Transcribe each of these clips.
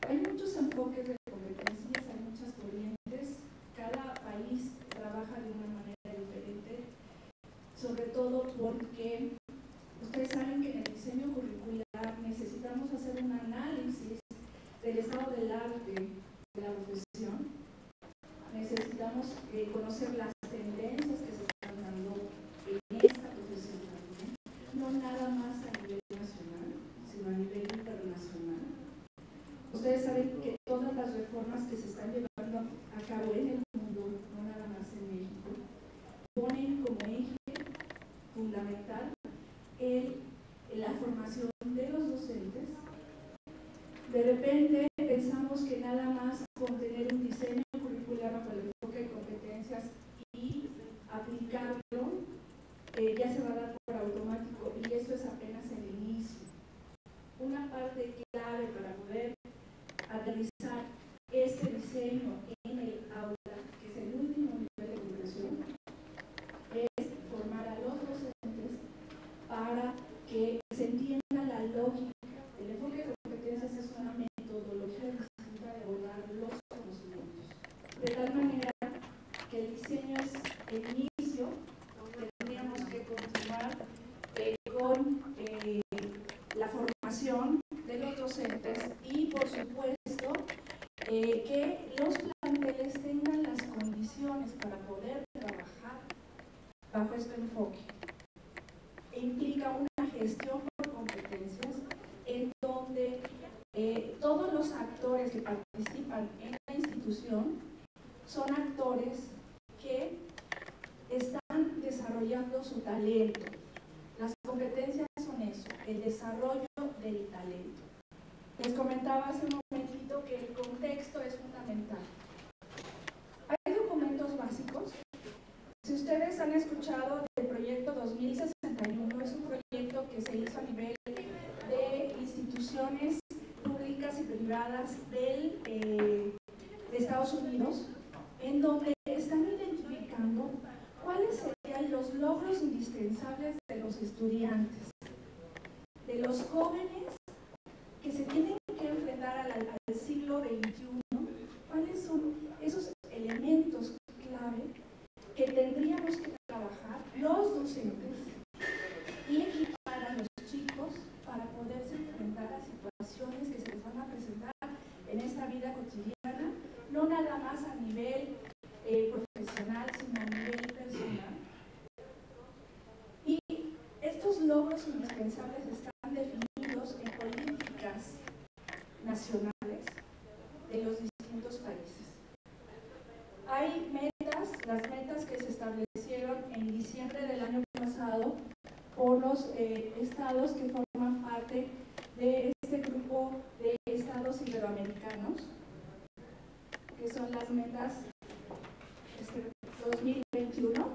Hay muchos enfoques de competencias, hay muchas corrientes, cada país trabaja de una manera diferente, sobre todo porque ustedes saben que en el diseño curricular necesitamos hacer un análisis del estado del arte de la profesión, necesitamos conocer las tendencias que se están dando en esta profesión también, no nada más a nivel nacional, sino a nivel internacional. Ustedes saben que todas las reformas que se están llevando a cabo en el mundo, no nada más en México, ponen como eje fundamental la formación de los docentes. De repente pensamos que nada más con tener un diseño curricular bajo el enfoque de competencias y aplicarlo, ya se va a dar por automático, y esto es apenas el inicio. Una parte clave para poder aterrizar este diseño en el aula, que es el último nivel de concreción, es formar a los docentes para que se entienda la lógica. El enfoque de competencias es una metodología distinta de abordar los conocimientos, de tal manera que el diseño es el inicio. Tendríamos que continuar con la formación de los docentes y, por supuesto, que los planteles tengan las condiciones para poder trabajar bajo este enfoque. Implica una gestión por competencias en donde todos los actores que participan en la institución son actores que están desarrollando su talento. Las competencias son eso, el desarrollo del talento. Les comentaba hace un momentito que el contexto es fundamental. Hay documentos básicos. Si ustedes han escuchado del proyecto 2061, es un proyecto que se hizo a nivel de instituciones públicas y privadas de Estados Unidos, en donde están identificando cuáles serían los logros indispensables de los estudiantes, de los jóvenes que se tienen que enfrentar al siglo XXI. ¿Cuáles son esos elementos clave que tendríamos que trabajar los docentes y equipar a los chicos para poderse enfrentar a situaciones que se les van a presentar en esta vida cotidiana, no nada más a nivel profesional, sino a nivel personal? Y estos logros indispensables están definidos en políticas nacionales de los distintos países. Hay metas, las metas que se establecieron en diciembre del año pasado por los estados que forman parte de este grupo de estados iberoamericanos, que son las metas 2021,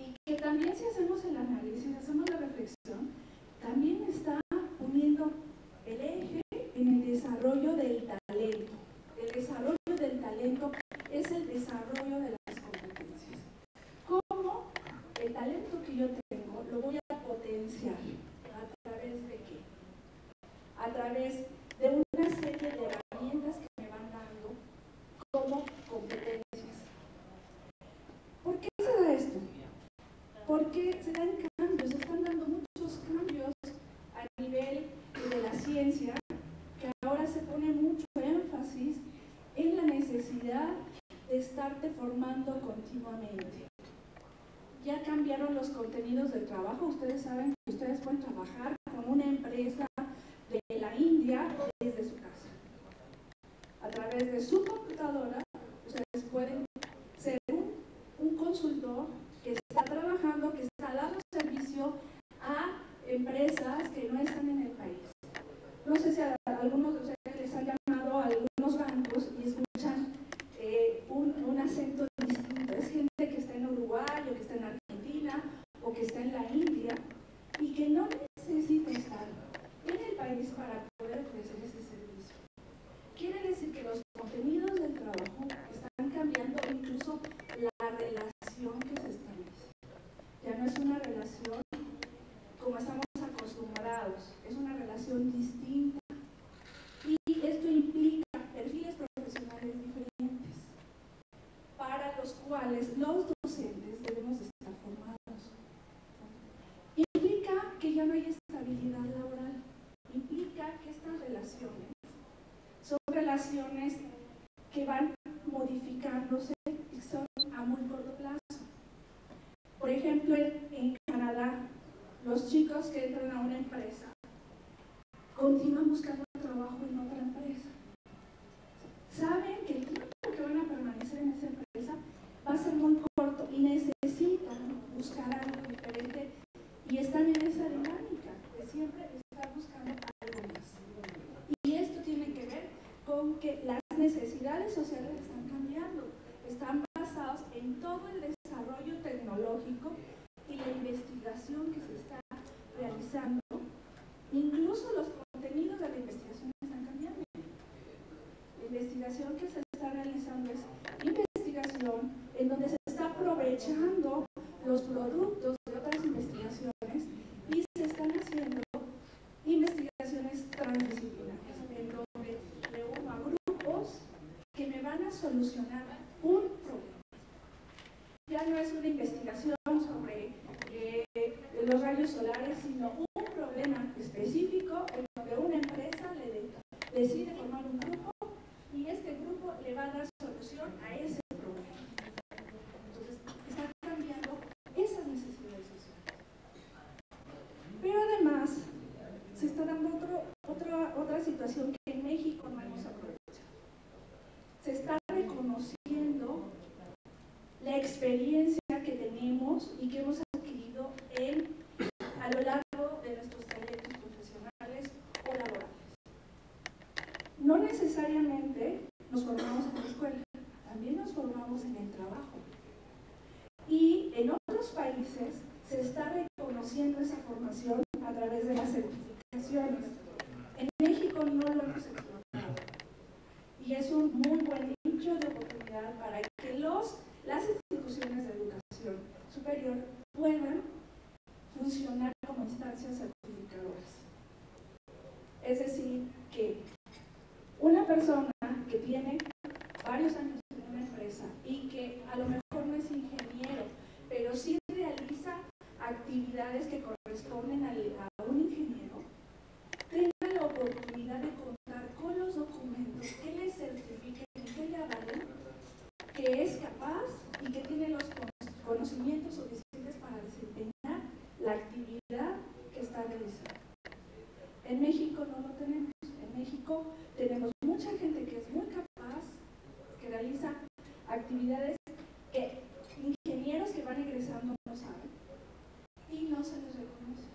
y que también, si hacemos el análisis, hacemos la reflexión, también está poniendo el eje en el desarrollo del talento. El desarrollo del talento es el desarrollo de las competencias. ¿Cómo el talento que yo tengo lo voy a potenciar? ¿A través de qué? A través de una serie de herramientas que me van dando como competencias. ¿Por qué se da esto? Porque se dan cambios, se están dando muchos cambios a nivel de la ciencia, que ahora se pone mucho énfasis en la necesidad de estarte formando continuamente. Ya cambiaron los contenidos del trabajo. Ustedes saben que ustedes pueden trabajar con una empresa de la India desde su casa. A través de su computadora, ustedes pueden ser un consultor que está trabajando, que está dando servicio a empresas que no están en el país. No sé si a algunos de ustedes les han llamado a algunos bancos y escuchan un acento distinto. Es gente que está en Uruguay o que está en Argentina o que está en la India y que no necesita estar en el país para poder ofrecer ese servicio. Quiere decir que los contenidos del trabajo están cambiando, incluso la relación que se establece. Ya no es una relación como estamos acostumbrados, es una relación distinta. Y esto implica perfiles profesionales diferentes, para los cuales los docentes debemos estar formados. Implica que ya no hay estabilidad laboral, implica que estas relaciones son relaciones que van modificándose y son a muy corto plazo. Por ejemplo, en Canadá, los chicos que entran a una empresa continúan buscando trabajo en otra empresa. Saben que el tiempo que van a permanecer en esa empresa va a ser muy corto y necesitan buscar algo diferente y están en esa dinámica de siempre estar buscando algo más. Y esto tiene que ver con que las necesidades sociales están cambiando, están basados en todo el desarrollo tecnológico y la investigación que se está realizando. Incluso los contenidos de la investigación están cambiando. La investigación que se está realizando es investigación en donde se está aprovechando los productos de otras investigaciones y se están haciendo investigaciones transdisciplinarias, en donde reúno a grupos que me van a solucionar un problema. Ya no es una investigación sobre los rayos solares, sino un problema específico en donde una empresa decide formar un grupo y este grupo le va a dar solución a ese problema. Entonces, están cambiando esas necesidades sociales. Pero además, se está dando otra situación que en México no hemos aprovechado. Se está reconociendo la experiencia que tenemos y que hemos adquirido a lo largo de nuestros trayectos profesionales o laborales. No necesariamente nos formamos en la escuela, también nos formamos en el trabajo. Y en otros países se está reconociendo esa formación a través de las certificaciones. En México no lo hemos explotado. Y es un muy buen nicho de oportunidad para que las instituciones de educación superior puedan funcionar como instancias certificadoras. Es decir, que una persona que tiene varios años en una empresa y que a lo mejor no es ingeniero, pero sí realiza actividades que corresponden a un ingeniero, tenga la oportunidad de contar con los documentos que le certifiquen y que le avalen que es capaz y que tiene los conocimientos suficientes para desempeñar la actividad que está realizando. En México no lo tenemos. En México tenemos mucha gente que es muy capaz, que realiza actividades que ingenieros que van egresando no saben y no se les reconoce.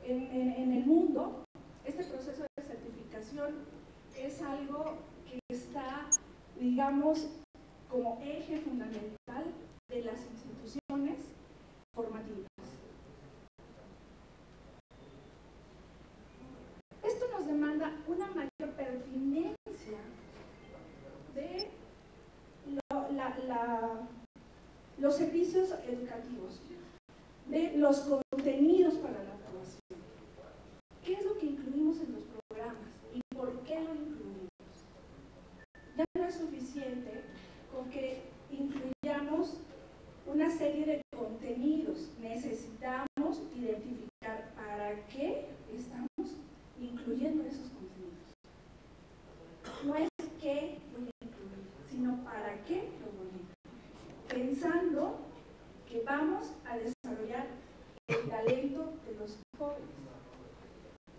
En el mundo, este proceso de certificación es algo que está, digamos, como eje fundamental de las instituciones formativas. Esto nos demanda una mayor pertinencia de los servicios educativos, de los contenidos para la formación. ¿Qué es lo que incluimos en los programas y por qué lo incluimos? Ya no es suficiente con que incluyamos una serie de contenidos. Necesitamos identificar para qué estamos incluyendo esos contenidos. No es qué voy a incluir, sino para qué lo voy a incluir. Pensando que vamos a desarrollar el talento de los jóvenes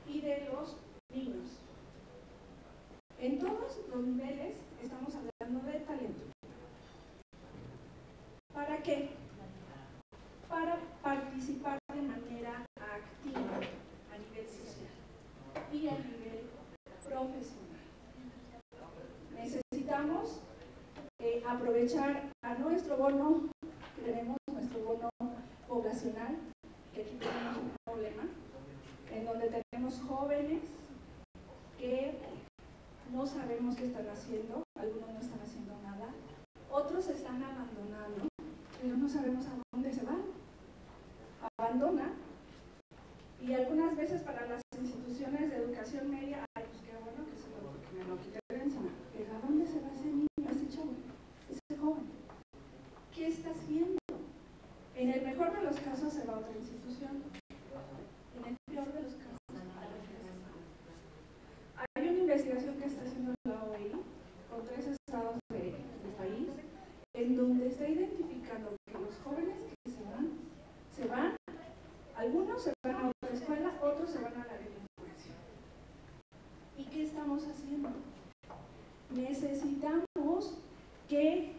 y de los niños. En todos los niveles estamos hablando de talento. ¿Para qué? Para participar de manera activa a nivel social y a nivel profesional. Necesitamos aprovechar a nuestro bono, tenemos nuestro bono poblacional, que aquí tenemos un problema, en donde tenemos jóvenes que no sabemos qué están haciendo, algunos no están haciendo nada, otros están abandonando, pero no sabemos a dónde se van. Abandonan, y algunas veces para las instituciones de educación media, ay, pues qué bueno que me lo quité de encima, pero ¿a dónde se va ese niño, ese chavo, ese joven? ¿Qué está haciendo? En el mejor de los casos se va a otra institución, en el peor de los casos a otra institución. Hay una investigación que está haciendo la OEI con 3 estados del país, en donde está identificando que los jóvenes que se van, algunos se van a otra escuela, otros se van a la delincuencia. ¿Y qué estamos haciendo? Necesitamos que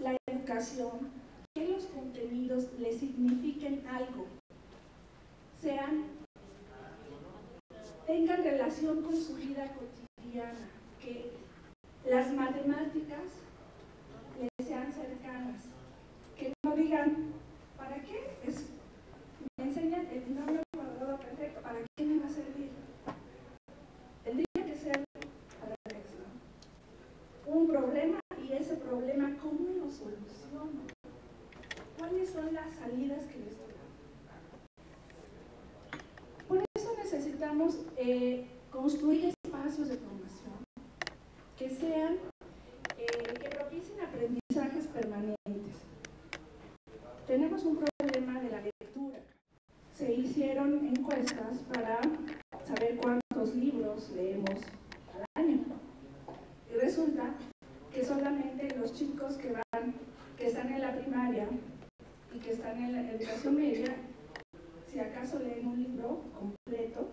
la educación, que los contenidos les signifiquen algo, tengan relación con su vida cotidiana, que las matemáticas les sean cercanas, que no digan, ¿para qué? Me enseñan el binomio cuadrado perfecto, ¿para qué me va a servir? Tendría que ser para un problema, y ese problema, ¿cómo lo soluciono? ¿Cuáles son las salidas que les doy? Por eso necesitamos construir espacios de formación que propicien aprendizajes permanentes. Tenemos un problema de la lectura. Se hicieron encuestas para saber cuántos libros leemos al año. Y resulta que solamente los chicos que están en la primaria y que están en la educación media, si acaso leen un libro completo,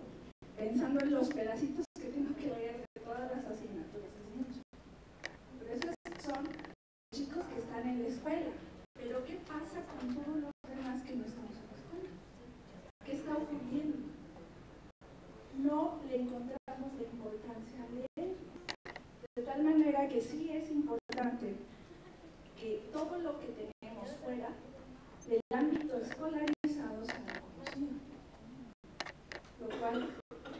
pensando en los pedacitos que tengo que leer de todas las asignaturas. Pero esos son chicos que están en la escuela. Pero ¿qué pasa con todos los demás que no estamos en la escuela? ¿Qué está ocurriendo? No le encontramos la importancia a leer. De tal manera que sí es importante que todo lo que tenemos fuera del ámbito escolarizado sea conocido, lo cual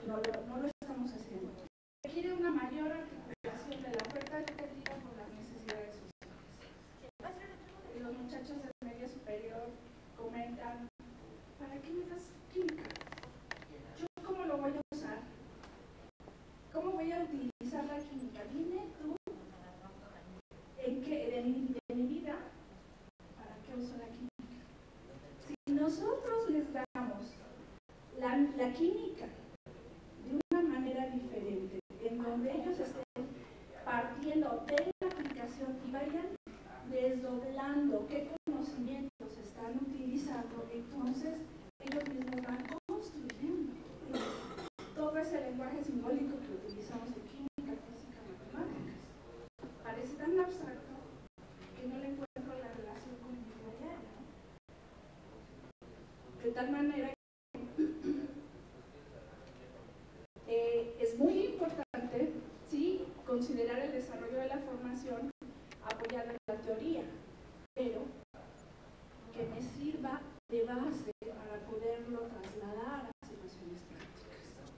no lo estamos haciendo. Requiere una mayor articulación de la oferta educativa con las necesidades sociales. Los muchachos de media superior comentan, ¿para qué me das química? ¿Yo cómo lo voy a usar? ¿Cómo voy a utilizar la química? Dime tú, ¿en qué de mi vida, para qué uso la química? Si nosotros les damos la química de una manera diferente, en donde ellos estén partiendo de la aplicación y vayan desdoblando qué conocimientos están utilizando, entonces ellos mismos van construyendo todo ese lenguaje simbólico que utilizamos en química, física, matemáticas. Parece tan abstracto que no le encuentro la relación con mi vida diaria, ¿no? De tal manera es muy importante, sí, considerar el desarrollo de la formación apoyada en la teoría, pero que me sirva de base para poderlo trasladar a situaciones prácticas.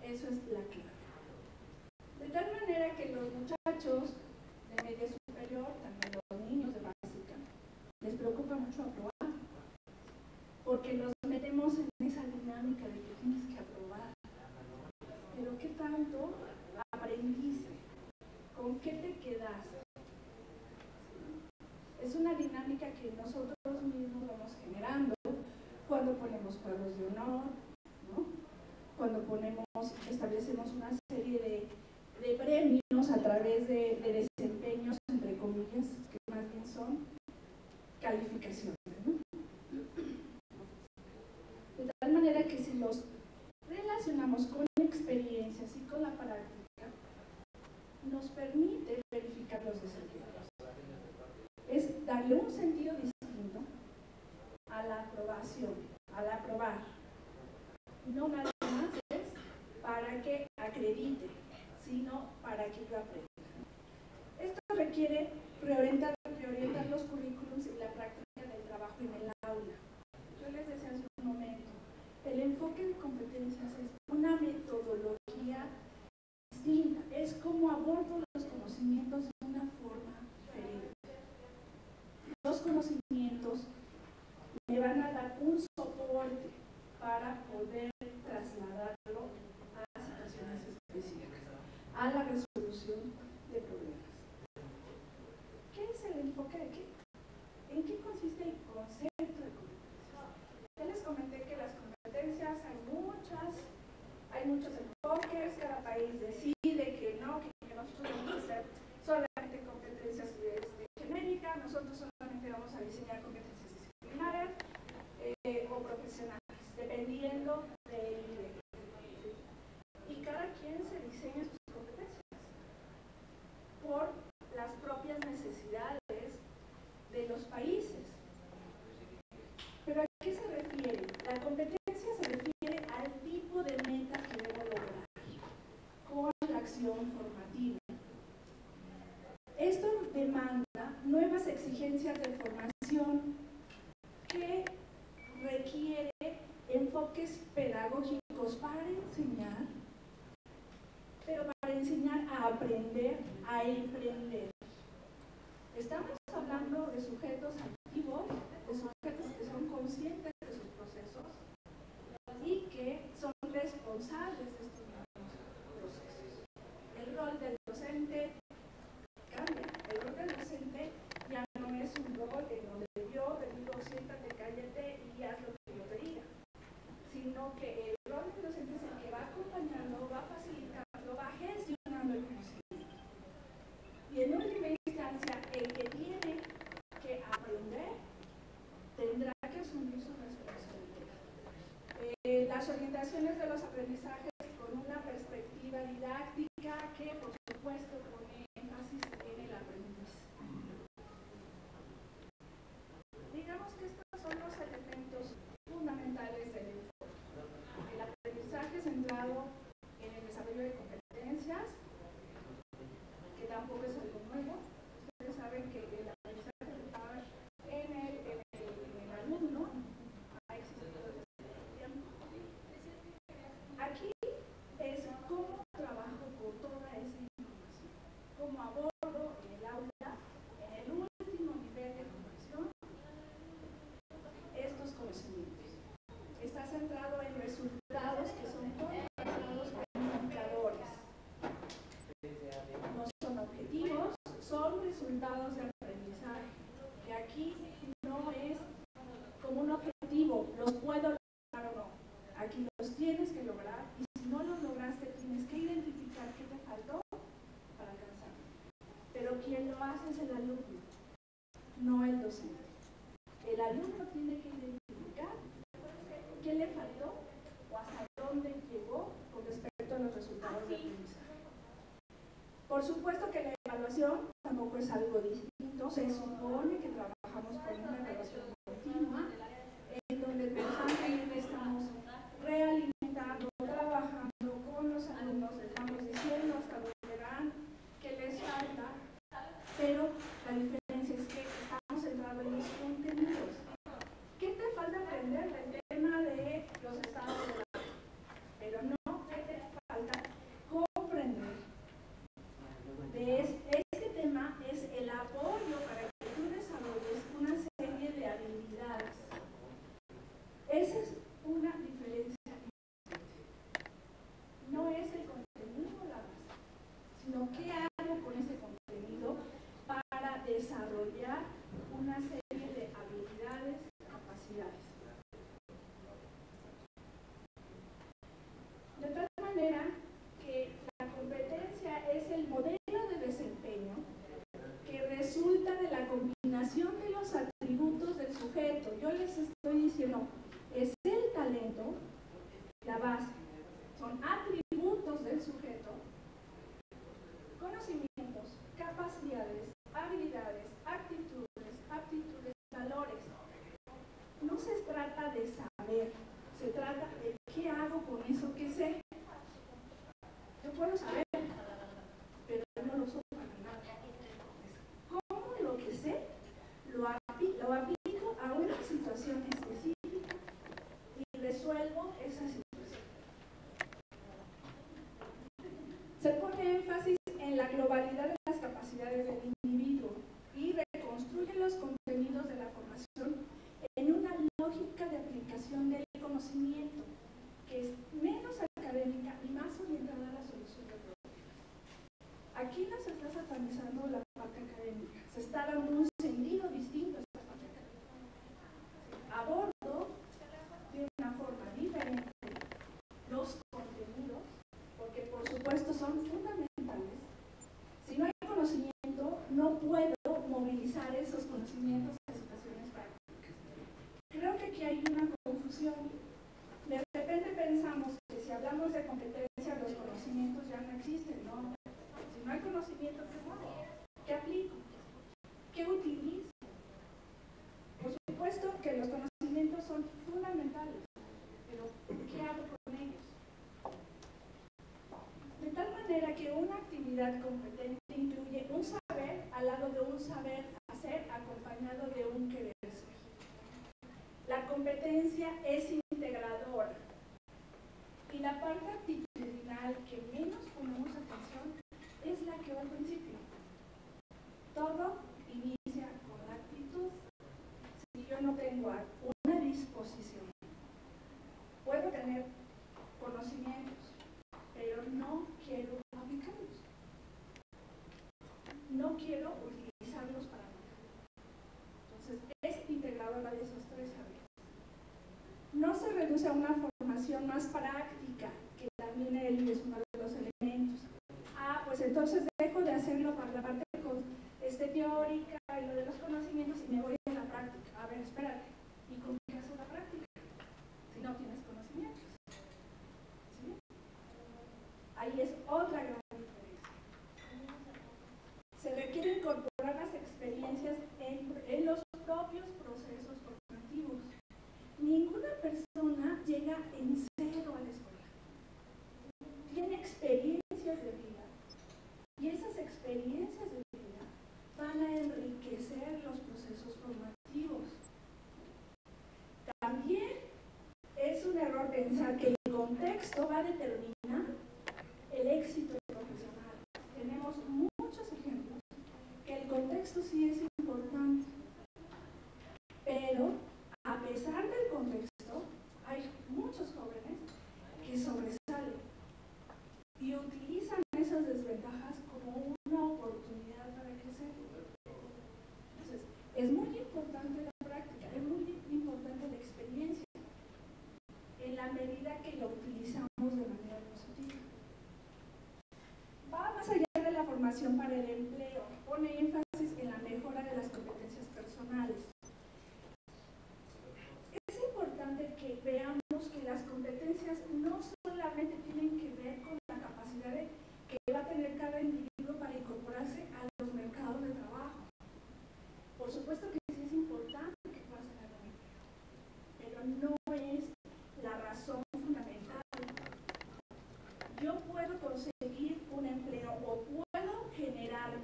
Eso es la clave. De tal manera que los muchachos de media superior, también los niños de básica, les preocupa mucho aprobar, porque los metemos en esa dinámica de que tienes que aprobar. Pero ¿qué tanto aprendiste? ¿Con qué te quedaste? Es una dinámica que nosotros mismos vamos generando cuando ponemos cuadros de honor, ¿no? Cuando establecemos una serie de premios a través de desempeños, entre comillas, que más bien son calificaciones, ¿no? De tal manera que si los relacionamos con experiencias y con la práctica, nos permite verificar los desempeños. Es darle un sentido distinto a la aprobación, al aprobar. No nada más es para que acredite, sino para que yo aprenda. Esto requiere reorientar los currículums y la práctica del trabajo en el aula. Yo les decía hace un momento, el enfoque de competencias es una metodología distinta, es como abordo los conocimientos de una forma diferente. Los conocimientos me van a dar un soporte para poder trasladarlo a situaciones específicas, a la resolución de problemas. ¿Qué es el enfoque de qué? ¿En qué consiste el concepto de competencias? Ya les comenté que las competencias hay muchos enfoques, cada país decide que no, que nosotros vamos a hacer solamente competencias genéricas, nosotros solamente vamos a diseñar competencias disciplinares o profesionales, dependiendo del nivel. Y cada quien se diseña sus competencias por las propias necesidades de los países. ¿Pero a qué se refiere? La competencia se refiere al tipo de meta que debo lograr con la acción formativa. Esto demanda nuevas exigencias de formación que requiere enfoques pedagógicos para enseñar, pero para enseñar a aprender, a emprender. Estamos hablando de sujetos activos, de sujetos que son conscientes de sus procesos y que son responsables de estos mismos procesos. El rol del docente cambia. El rol del docente ya no es un rol en donde yo te digo siéntate, cállate y haz lo que yo te diga, sino que el rol del docente es el que va acompañando, va facilitando, va gestionando el conocimiento. Y en última instancia, el que tiene que aprender tendrá que asumir su responsabilidad. Las orientaciones de los aprendizajes con una perspectiva didáctica que, por supuesto, pone énfasis en el aprendiz. Digamos que estos son los elementos fundamentales del enfoque. El aprendizaje centrado en el desarrollo de competencias, que tampoco es algo nuevo. Ustedes saben que el aprendizaje centrado en el alumno ha existido desde hace tiempo. Aquí es cómo trabajo con toda esa información, cómo abordo en el aula, en el último nivel de formación, estos conocimientos. Está centrado en resultados que son resultados indicadores. No son objetivos, son resultados de aprendizaje. Que aquí no es como un objetivo, los puedo lograr o no. Aquí los tienes que lograr y si no los lograste tienes que identificar qué te faltó para alcanzarlo. Pero quien lo hace es el alumno, no el docente. El alumno tiene que identificar qué le faltó o hasta dónde llegó con respecto a los resultados de aprendizaje. Por supuesto que la evaluación tampoco es algo distinto, se supone que trabajamos con una evaluación continua, en donde constantemente estamos realimentando, trabajando con los alumnos, les estamos diciendo hasta dónde van, qué les falta, pero la diferencia es que estamos centrados en los contenidos. ¿Qué te falta aprender del tema de los estados de la arte? Pero no, ¿qué te falta comprender? De este tema es el apoyo para que tú desarrolles trata de saber, se trata de qué hago con eso que sé. Yo puedo saber, pero no lo soy para nada. ¿Cómo lo que sé lo aplico a una situación específica y resuelvo esa situación? Se pone énfasis en la globalidad de las capacidades del individuo y reconstruye los contenidos de la formación en una lógica de aplicación del conocimiento que es menos académica y más orientada a la solución de problemas. Aquí no se está satanizando la parte académica, se está dando un sentido distinto a esta parte académica. Abordo de una forma diferente los contenidos, porque por supuesto son fundamentales. Si no hay conocimiento, no puedo movilizar esos conocimientos a situaciones prácticas. Creo que aquí hay una confusión. De repente pensamos que si hablamos de competencia, los conocimientos ya no existen, ¿no? Si no hay conocimiento, ¿qué hago? ¿Qué aplico? ¿Qué utilizo? Por supuesto que los conocimientos son fundamentales, pero ¿qué hago con ellos? De tal manera que una actividad competente incluye un saber al lado de un saber hacer acompañado de un querer ser. La competencia es integradora y la parte actitudinal que menos ponemos atención es la que va al principio. Todo inicia con la actitud. Si yo no tengo una disposición, puedo tener conocimientos, pero no quiero aplicarlos. No quiero utilizarlos para nada. Entonces, es integradora de esos tres saberes. No se reduce a una formación más práctica, que también es uno de los elementos. Pues entonces dejo de hacerlo para la parte teórica y lo de los conocimientos y me voy a la práctica. A ver, espérate, ¿y cómo qué haces la práctica? Si no tienes conocimientos. ¿Sí? Ahí es otra gran diferencia. Se requiere incorporar las experiencias en los propios procesos formativos. Ninguna persona llega en cero a la escuela. Tiene experiencias de vida. Y esas experiencias de vida van a enriquecer los procesos formativos. También es un error pensar que el contexto va a determinar el éxito profesional. Tenemos muchos ejemplos que el contexto sí es importante, pero a pesar del contexto, hay muchos jóvenes que sobresalen y utilizan esas desventajas como una oportunidad para crecer. Entonces, es muy importante la práctica, es muy importante la experiencia, en la medida que lo utilizamos de manera positiva. Va más allá de la formación para el empleo, pone énfasis en la mejora de las competencias personales. Es importante que veamos que las competencias no solamente tienen que ver con la capacidad que va a tener cada individuo para incorporarse a los mercados de trabajo. Por supuesto que sí es importante que puedas tener un empleo, pero no es la razón fundamental. Yo puedo conseguir un empleo o puedo generar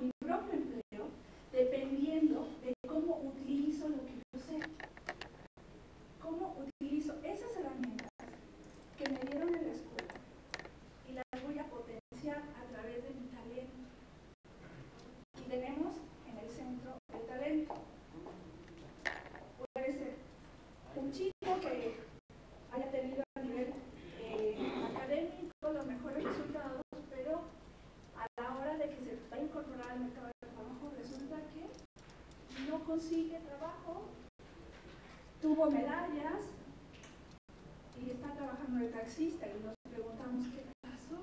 mi propio empleo dependiendo de cómo utilizo lo que yo sé. Cómo utilizo esas herramientas que me dieron en la escuela y las voy a potenciar a través de mi talento. Y tenemos en el centro el talento. Puede ser un chico que haya tenido a nivel académico los mejores resultados, pero a la hora de que se va a incorporar al mercado de trabajo resulta que no consigue trabajo, tuvo medallas y está trabajando de taxista y nos preguntamos qué pasó.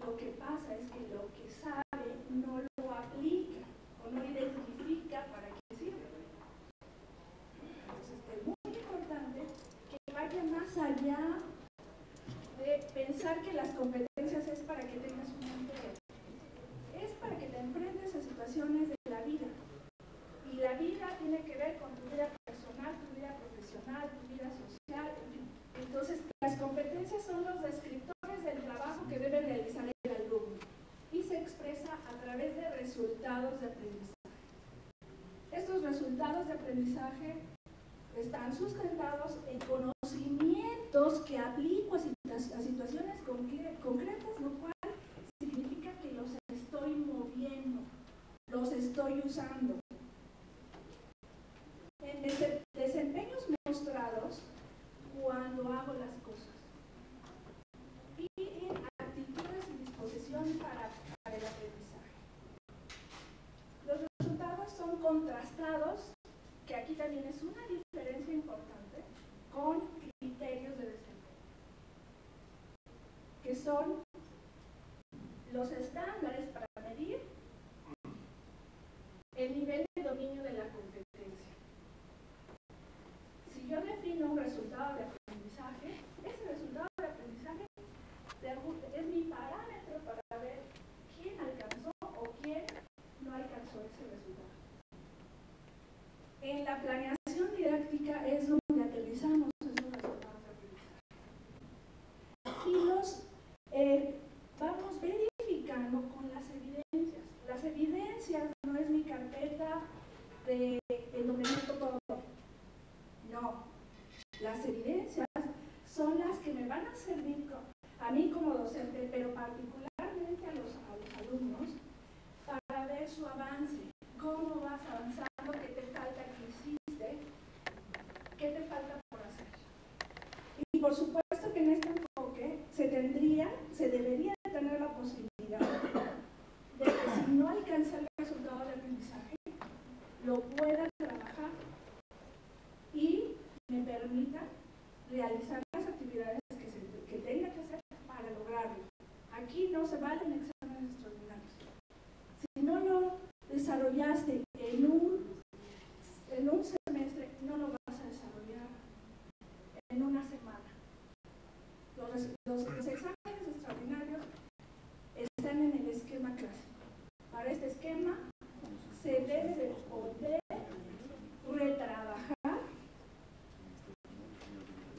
Lo que pasa es que lo que sabe no lo aplica o no identifica para qué sirve. Entonces es muy importante que vaya más allá de pensar que las competencias es para que tengas un empleo. Es para que te enfrentes a situaciones de la vida. Y la vida tiene que ver con tu vida personal, tu vida profesional. resultados de aprendizaje están sustentados en conocimientos que aplico a situaciones concretas, lo cual significa que los estoy moviendo, los estoy usando. En desempeños mostrados cuando hago las cosas y en actitudes y disposición para el aprendizaje. Los resultados son contrastados, que aquí también es una diferencia importante, con criterios de desempeño, que son los estándares para medir el nivel de dominio de la competencia. Si yo defino un resultado de aprendizaje, ese resultado de aprendizaje es mi parámetro para ver quién alcanzó o quién no alcanzó ese resultado. En la planeación didáctica es donde aterrizamos esos resultados de aprendizaje. Y los vamos verificando con las evidencias. Las evidencias no es mi carpeta en donde meto todo. No. Las evidencias son las que me van a servir a mí como docente, pero particularmente a los alumnos, para ver su avance. ¿Cómo vas avanzando? ¿Qué te falta que hiciste? ¿Qué te falta por hacer? Y por supuesto que en este enfoque se debería tener la posibilidad de que si no alcanza el resultado de aprendizaje, lo pueda trabajar y me permita realizar las actividades que tenga que hacer para lograrlo. Aquí no se valen exámenes extraordinarios. Si no lo desarrollaste en un semestre, no lo vas a desarrollar en una semana. Los exámenes extraordinarios están en el esquema clásico. Para este esquema se debe de poder retrabajar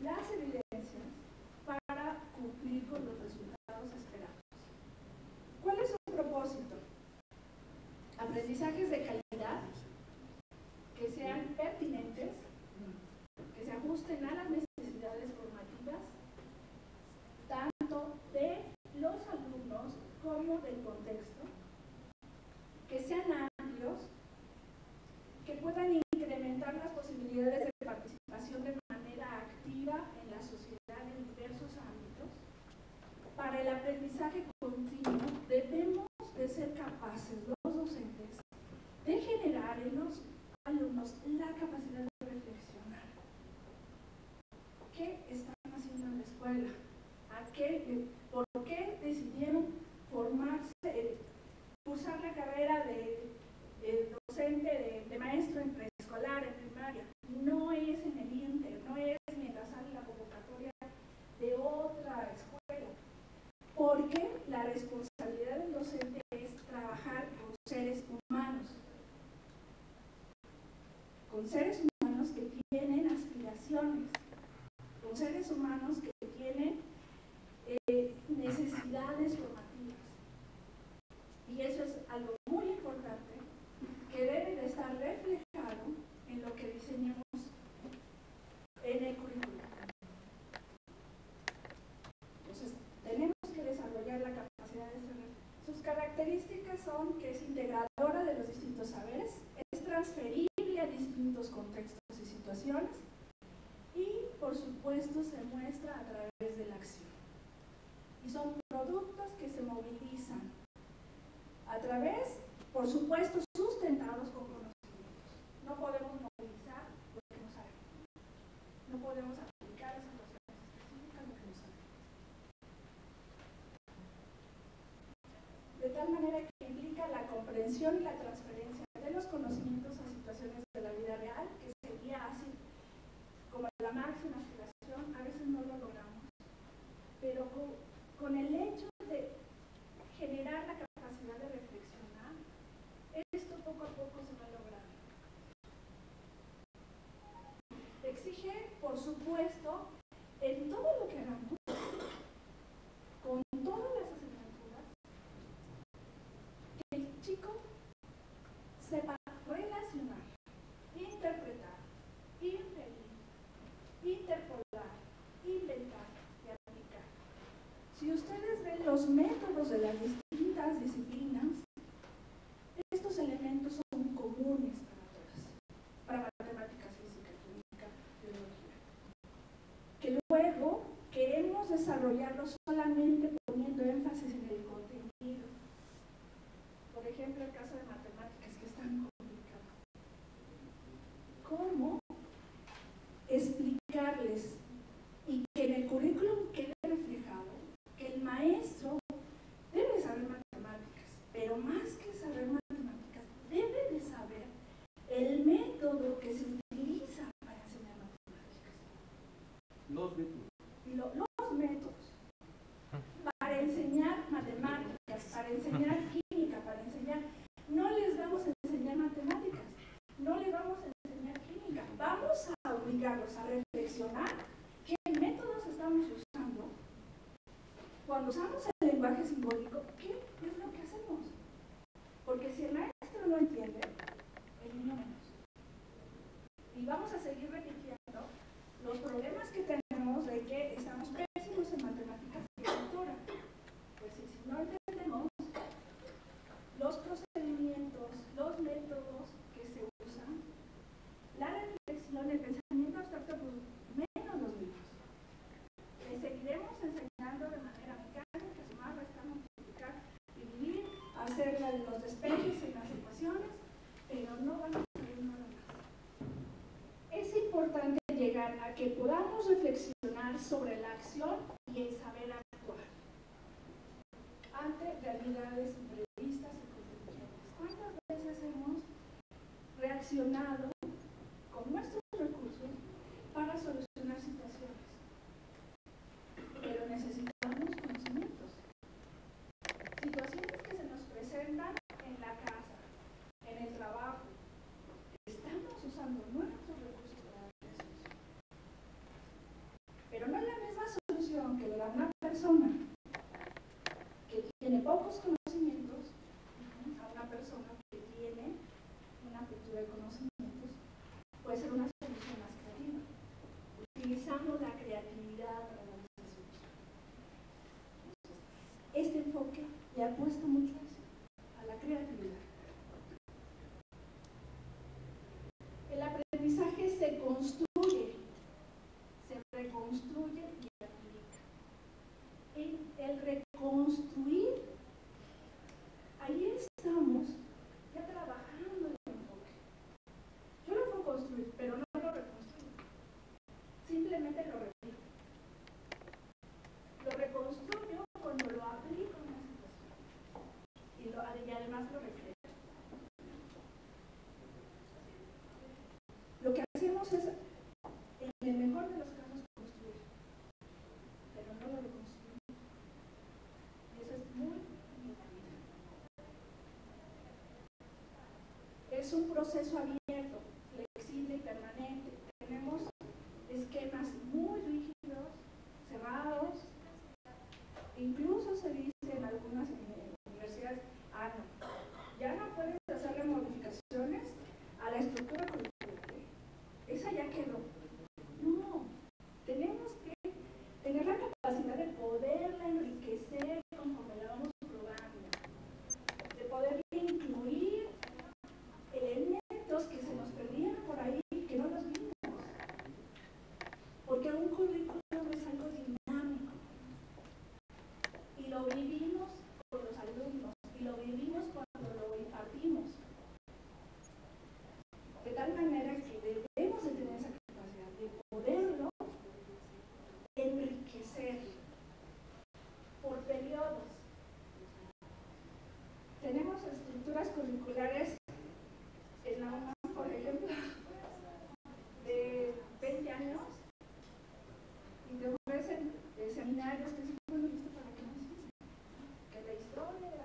las evidencias para cumplir con los resultados esperados. ¿Cuál es su propósito? Aprendizajes de calidad que sean pertinentes, que se ajusten a las necesidades formativas, tanto de los alumnos como del contexto, que sean amplios, que puedan incrementar las posibilidades de participación de manera activa en la sociedad en diversos ámbitos. Para el aprendizaje continuo debemos de ser capaces, los docentes, de generar en los alumnos la capacidad de reflexionar. ¿Qué están haciendo en la escuela? ¿Por qué decidieron formarse, cursar la carrera de docente, de maestro en preescolar, en primaria? No es en el Inter, no es mientras sale la convocatoria de otra escuela, porque la responsabilidad del docente es trabajar con seres humanos que tienen aspiraciones, con seres humanos que tienen necesidades formativas. Y eso es algo muy importante que debe de estar reflejado en lo que diseñamos en el currículum. Entonces, tenemos que desarrollar la capacidad de saber. Sus características son que es integradora de los distintos saberes, es transferible a distintos contextos y situaciones y, por supuesto, se muestra a través de la acción. Y son productos que se movilizan a través, por supuesto, sustentados con conocimientos. No podemos movilizar lo que no sabemos. No podemos aplicar a situaciones específicas lo que no sabemos. De tal manera que implica la comprensión y la transferencia de los conocimientos a situaciones de la vida real, que sería así como la máxima aspiración. A veces no lo logramos, pero con el hecho de generar la capacidad de reflexionar, esto poco a poco se va logrando. Exige, por supuesto, en todo lo que hagamos, con todas las asignaturas, que el chico sepa relacionar luego queremos desarrollarlo solamente poniendo énfasis en el contenido. Por ejemplo, el caso de matemáticas, que es tan complicado. ¿Cómo explicarles y que en el currículum quede reflejado que el maestro debe saber matemáticas, pero más que saber matemáticas, debe de saber el método que se utiliza para enseñar matemáticas? Los métodos. Los métodos para enseñar matemáticas, para enseñar química, para enseñar. No les vamos a enseñar matemáticas, no les vamos a enseñar química. Vamos a obligarlos a reflexionar qué métodos estamos usando. Cuando usamos el lenguaje simbólico, ¿qué es lo que hacemos? Porque si el maestro no entiende, el niño menos. Y vamos a seguir repitiendo los problemas que tenemos de que estamos pésimos en matemáticas y cultura. Pues si no entendemos los procedimientos, los métodos que se usan, la reflexión, el pensamiento abstracto, pues menos los libros. Les seguiremos enseñando de manera mecánica, sumar, restar, multiplicar, dividir, hacer los despejes en las ecuaciones, pero no van a saber nada más. Es importante llegar a que podamos reflexionar sobre la acción y el saber actuar ante realidades imprevistas y contingentes. ¿Cuántas veces hemos reaccionado con nuestros recursos para solucionar situaciones? Pero necesitamos conocimientos. Situaciones que se nos presentan en la casa, en el trabajo. Estamos usando nuestros recursos para dar eso. Pero no es la misma solución que le da una persona que tiene pocos conocimientos a una persona que tiene una apertura de conocimientos. Puede ser una solución más creativa. Utilizamos la creatividad para dar esa solución. Este enfoque le apuesta mucho a eso, a la creatividad. El aprendizaje se construye, se reconstruye y aplica. El reconstruir, ahí estamos ya trabajando en el enfoque. Yo lo puedo construir, pero no lo reconstruyo. Simplemente lo repito. Lo reconstruyo cuando lo aplico en una situación. Y además lo reflejo. Lo que hacemos es, en el mejor de los casos, construir, pero no lo reconstruimos. Y eso es muy importante. Es un proceso abierto, flexible y permanente. Tenemos esquemas muy rígidos, cerrados. Incluso se dice en algunas universidades, no, ya no puedes hacerle modificaciones a la estructura curricular. Esa ya quedó. No, tenemos que tener la capacidad de poderla enriquecer conforme la vamos probando, de poder incluir elementos que se nos perdían por ahí, que no los vimos. Porque un currículum es algo dinámico. Y lo vivimos con los alumnos, y lo vivimos cuando lo impartimos. De tal manera que debemos de tener esa capacidad de poderlo enriquecer por periodos. Tenemos estructuras curriculares en la UNAM, por ejemplo, de 20 años, y te ofrecen seminarios que se ponen listos para que no sirven. Que la historia de la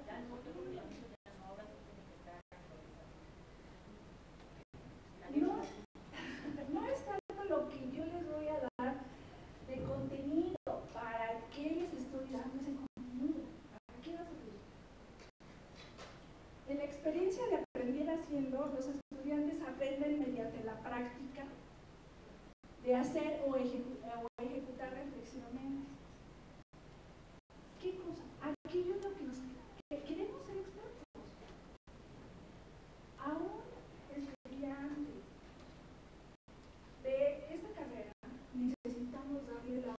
no es tanto lo que yo les voy a dar de contenido, para qué les estoy dando ese contenido, para qué vas a pedir. En la experiencia de aprender haciendo, los estudiantes aprenden mediante la práctica de hacer o ejecutar reflexivamente. ¿Qué cosa? Aquello es lo que queremos ser expertos. A un estudiante de esta carrera necesitamos darle la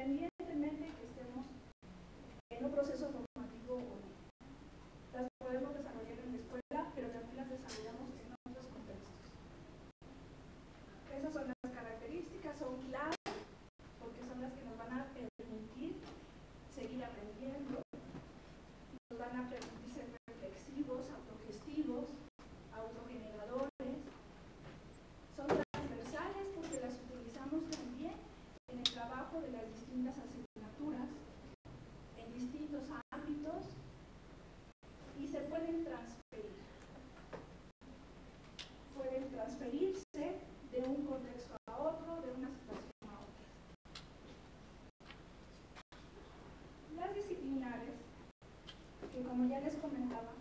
independientemente que estemos en un proceso formativo o no. Las podemos desarrollar en la escuela, pero también las desarrollamos en otros contextos. Esas son las características, son claves, porque son las que nos van a permitir seguir aprendiendo, nos van a permitir ser reflexivos, autogestivos, autogeneradores. Son transversales porque las utilizamos también en el trabajo de las distintas asignaturas, en distintos ámbitos, y se pueden transferir. Pueden transferirse de un contexto a otro, de una situación a otra. Las disciplinares, que como ya les comentaba,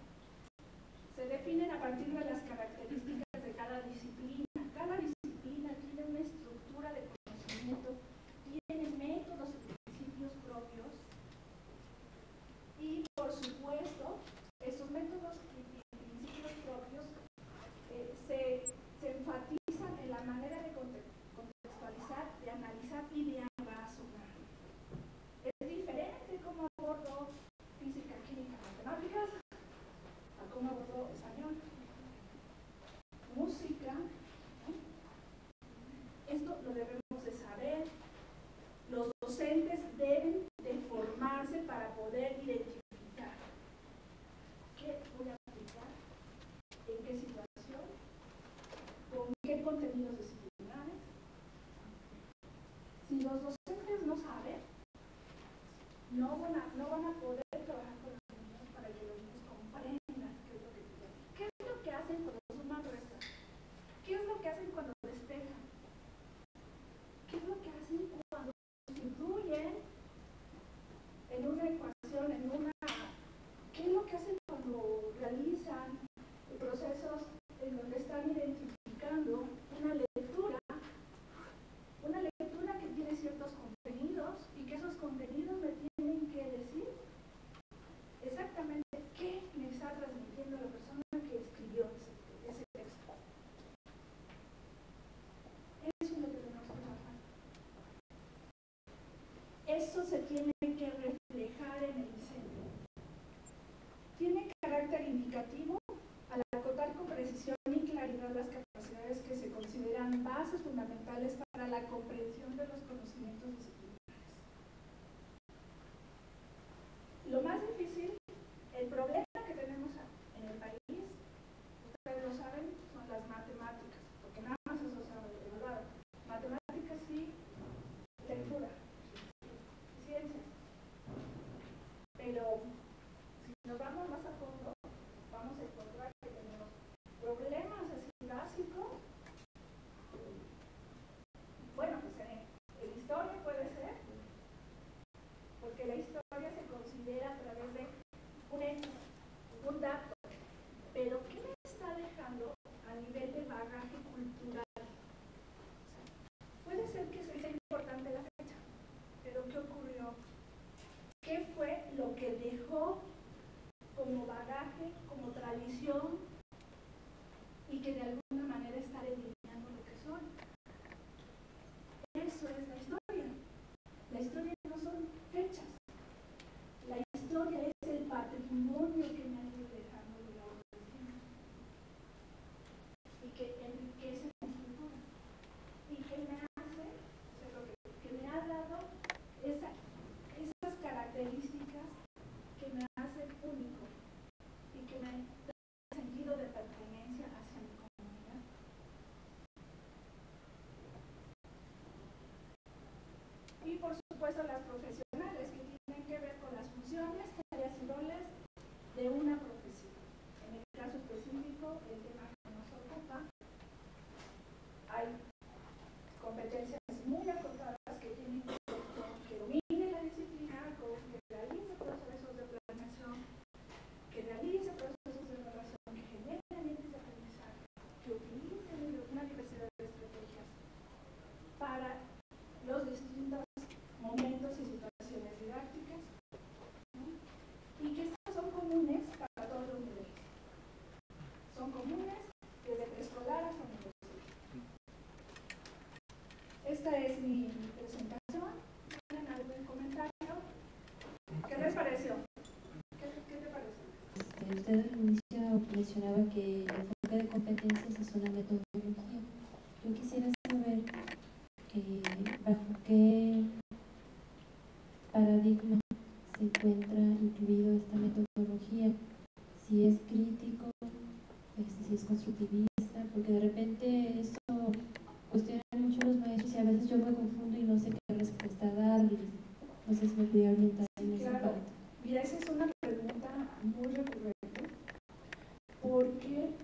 se definen a partir de las características de cada disciplina. Cada disciplina tiene una estructura de conocimiento, tiene métodos y principios propios, y por supuesto, esos métodos y principios propios se enfatizan en la manera de contextualizar, de analizar y de razonar. Es diferente cómo abordo física, química, matemáticas a cómo abordo español, música, ¿no? Esto lo debemos de saber. Los docentes deben de formarse para poder identificar qué voy a aplicar, en qué situación, con qué contenidos disciplinares. Si los docentes no saben, no van a poder trabajar con los niños para que los niños comprendan qué es lo que quieren. ¿Qué es lo que hacen cuando suman restas? ¿Qué es lo que hacen cuando despejan? ¿Qué es lo que hacen cuando incluyen en una ecuación, qué es lo que hacen cuando realizan procesos en donde están identificando una lectura que tiene ciertos contenidos y que esos contenidos me tienen que decir exactamente qué me está transmitiendo la persona que escribió ese texto? Eso es lo que tenemos que trabajar. Eso se tiene que reflejar en el diseño. Tiene carácter indicativo al acotar con precisión y claridad las capacidades que se consideran bases fundamentales para la comprensión de los conocimientos disciplinares. Lo más difícil, el problema que tenemos en el país, ustedes lo saben, son las matemáticas, porque nada más eso se habla de evaluar. Matemáticas y lectura, ciencias. Pero si nos vamos más a fondo, vamos a encontrar que tenemos problemas así básicos. Bueno, pues en historia puede ser, porque la historia se considera a través de un hecho, un dato. Pero ¿qué me está dejando a nivel de bagaje cultural? Puede ser que sea importante la fecha, pero ¿qué ocurrió? ¿Qué fue lo que dejó como bagaje, como tradición, y que de alguna manera está delineando lo que soy? Eso es la historia. La historia no son fechas. La historia es el patrimonio que me ha ido dejando de la organización y que enriquece mi cultura y que me hace, que me ha dado esas características que me hacen único y que me hacen paradigma se encuentra incluido esta metodología, si es crítico, si es constructivista, porque de repente eso cuestiona mucho a los maestros y a veces yo me confundo y no sé qué respuesta darles. No sé si me pudiera orientar en esa parte. Mira, esa es una pregunta muy recurrente, porque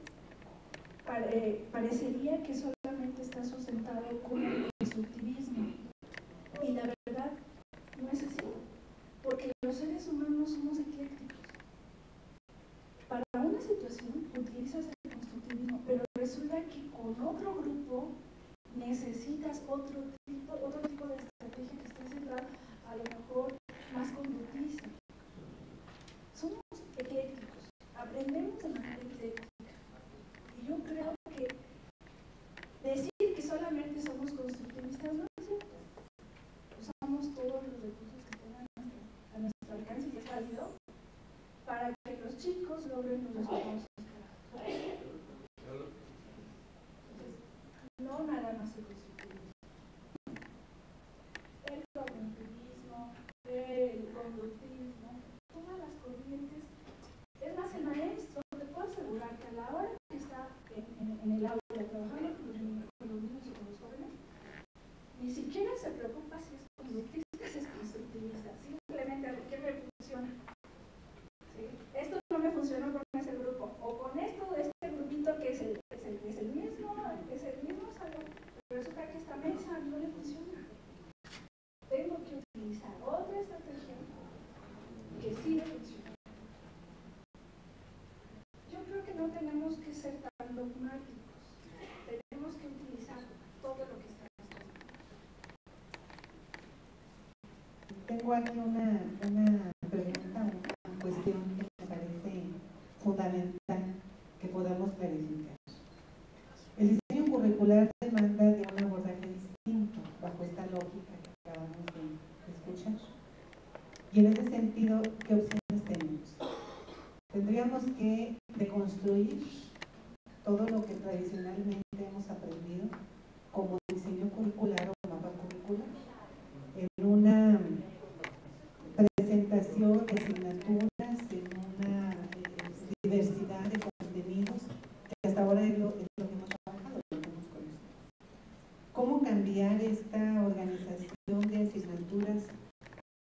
parecería que solamente está sustentado con el constructivismo, y la verdad no es así, porque los seres humanos somos eclécticos. Para una situación utilizas el constructivismo, pero resulta que con otro grupo necesitas otro tipo de estrategia que esté centrada a lo mejor más conductista. Somos eclécticos, aprendemos de manera ecléctica, y yo creo que decir que solamente somos constructivistas no es cierto. Usamos todos los recursos que tengan a nuestro alcance y es válido para que los chicos logren los resultados esperados. Entonces, no nada más el constructivismo. El cognitivismo, el conductismo, todas las corrientes. Es más, el maestro, te puedo asegurar que a la hora que está en el aula trabajando con los niños y con los jóvenes, ni siquiera se preocupa si es conductista, si es constructivista. Simplemente a ver qué me funciona. ¿Sí? Esto no me funcionó con ese grupo, o con este grupito que es el mismo salón, pero resulta que esta mesa no le funciona. Tengo que utilizar otra estrategia que sí le funciona. Yo creo que no tenemos que ser tan dogmáticos, tenemos que utilizar todo lo que está en nuestras manos. Tengo aquí una pregunta, una cuestión que me parece fundamental que podamos clarificar. El diseño curricular demanda de un abordaje distinto bajo esta lógica que acabamos de escuchar. Y en ese sentido, ¿qué opciones tenemos? Tendríamos que deconstruir todo lo que tradicionalmente hemos aprendido como diseño curricular o mapa curricular en una presentación de asignaturas, en una diversidad de contenidos que hasta ahora es lo que hemos trabajado, lo que hemos conocido. ¿Cómo cambiar esta organización de asignaturas,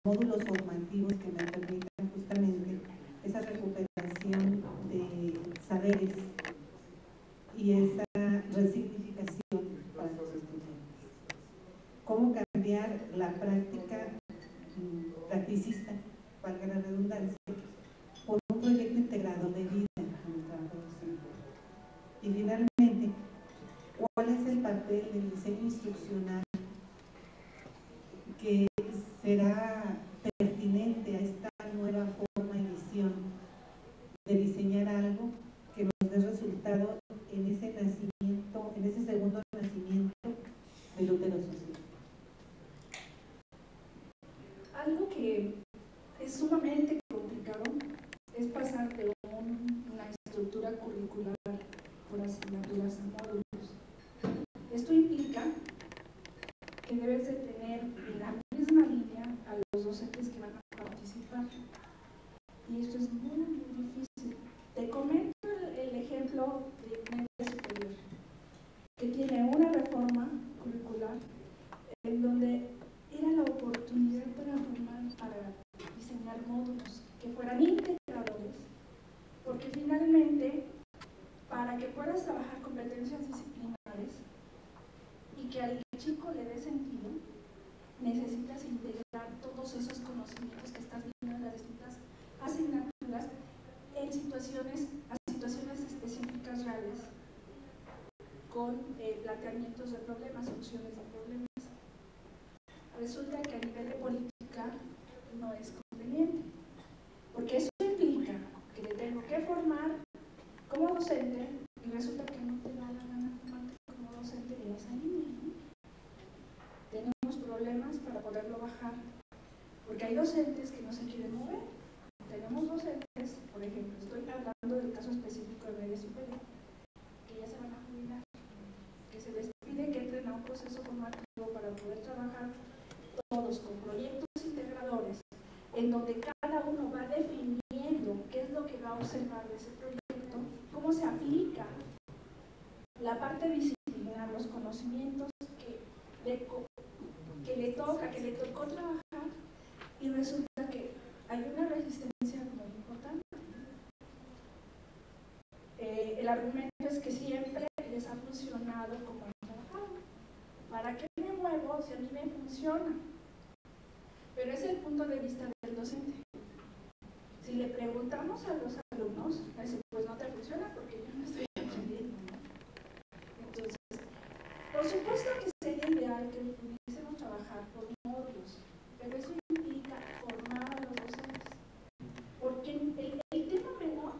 módulos formativos que me permitan justamente esa recuperación de saberes y esa resignificación para los estudiantes? ¿Cómo cambiar la práctica practicista, valga la redundancia, por un proyecto integrado de vida en el trabajo docente? Y finalmente, ¿cuál es el papel del diseño instruccional que será pertinente a esta nueva forma y visión de diseñar algo que nos dé resultado en ese nacimiento, en ese segundo nacimiento del útero social? Algo que es sumamente complicado es pasar de una estructura curricular por asignaturas a módulos. Esto implica que debes de tener en la misma línea a los docentes que van a participar, y esto es muy, muy difícil. Te comento el ejemplo de media superior, que tiene una reforma curricular en donde era la oportunidad para diseñar módulos que fueran integradores, porque finalmente, para que puedas trabajar competencias disciplinares y que al chico le dé sentido, necesitas integrar todos esos conocimientos que estás viendo en las distintas asignaturas en situaciones específicas reales, con planteamientos de problemas, soluciones de problemas. Resulta que a nivel de política no es conveniente, porque eso implica que te tengo que formar como docente y resulta que no te da la gana formarte como docente en esa línea, ¿no? Tenemos problemas para poderlo bajar, porque hay docentes que no se quieren mover. Tenemos docentes, por ejemplo, estoy hablando del caso específico de media superior, que ya se van a jubilar, que se les pide que entren a un proceso formativo para poder trabajar todos con proyectos integradores en donde cada uno va definiendo qué es lo que va a observar de ese proyecto, cómo se aplica la parte disciplinar, los conocimientos que le tocó trabajar, y resulta que hay una resistencia muy importante. El argumento es que siempre les ha funcionado como han trabajado. ¿Para qué me muevo si a mí me funciona? Pero es el punto de vista del docente. Si le preguntamos a los alumnos, pues no te funciona porque yo no estoy aprendiendo, ¿no? Entonces, por supuesto que sería ideal que pudiésemos trabajar por módulos, pero eso implica formar a los docentes. Porque el tema menor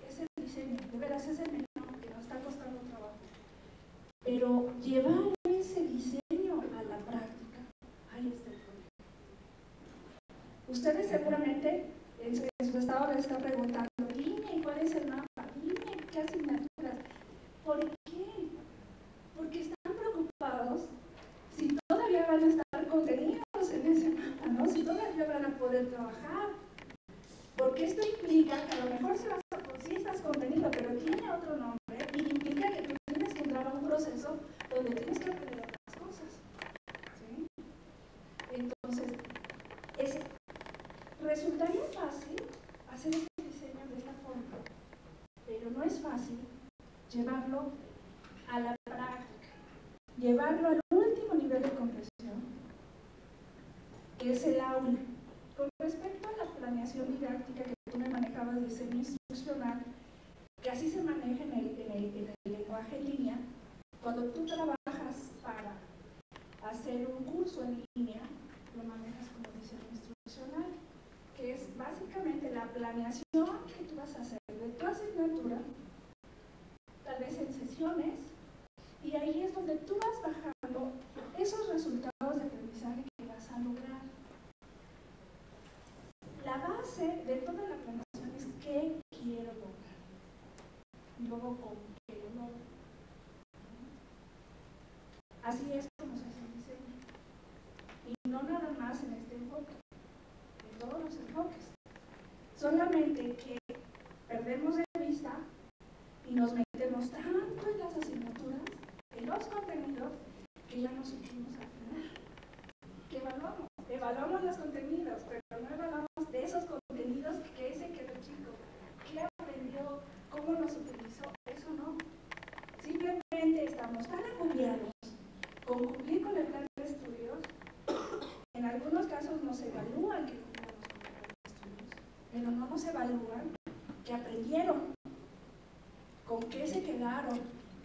es el diseño, de veras es el menor que nos está costando trabajo. Pero llevar ese diseño a la práctica, ahí está el problema. Ustedes seguramente en su estado les están preguntando, dime cuál es el mapa, dime qué asignaturas. ¿Por qué? Porque están preocupados si todavía van a estar contenidos en ese mapa, ¿no? Si todavía van a poder trabajar. Porque esto implica que a lo mejor sí estás contenido, pero tiene otro nombre, y implica que tú tienes que entrar a un proceso donde tienes que aprender otras cosas, ¿sí? Entonces, resultaría fácil hacer ese diseño de esta forma, pero no es fácil llevarlo a la práctica, llevarlo al último nivel de comprensión, que es el aula. Con respecto a la planeación didáctica que tú me manejabas, diseño instruccional, que así se maneja en el lenguaje en línea, cuando tú trabajas para hacer un curso en línea, lo manejas como diseño instruccional, que es básicamente la planeación que tú vas a hacer de tu asignatura, tal vez en sesiones, y ahí es donde tú vas bajando esos resultados de aprendizaje que vas a lograr. La base de toda la planeación es qué quiero lograr, y luego cómo quiero lograr. Así es como se hace el diseño, y no nada más en este enfoque, en todos los enfoques. Solamente que perdemos de vista y nos metemos tanto en las asignaturas, en los contenidos, que ya no supimos aprender. ¿Qué evaluamos? Evaluamos los contenidos, pero no evaluamos de esos contenidos que ese quedó chico, qué aprendió, cómo los utilizó. Eso no. Simplemente estamos tan agobiados con cumplir con el plan de estudios. En algunos casos nos evalúan que cumplamos con el plan de estudios, pero no nos evalúan que aprendieron, con qué se quedaron,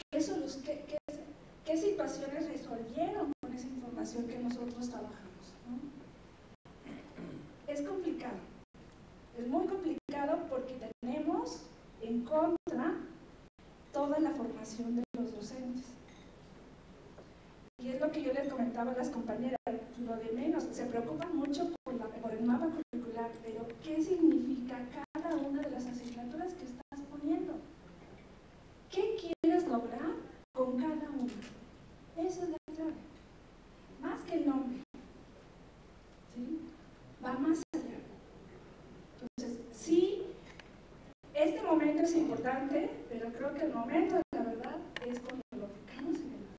qué situaciones resolvieron con esa información que nosotros trabajamos, ¿no? Es complicado, es muy complicado porque tenemos en contra toda la formación de los docentes. Y es lo que yo les comentaba a las compañeras, lo de menos, se preocupan mucho por el mapa curricular, pero ¿qué significa cada una de las asignaturas que estás poniendo? ¿Qué quieres lograr con cada una? Esa es la clave. Más que el nombre, ¿sí? Va más allá. Entonces, sí, este momento es importante, pero creo que el momento de la verdad es cuando lo aplicamos en el mapa.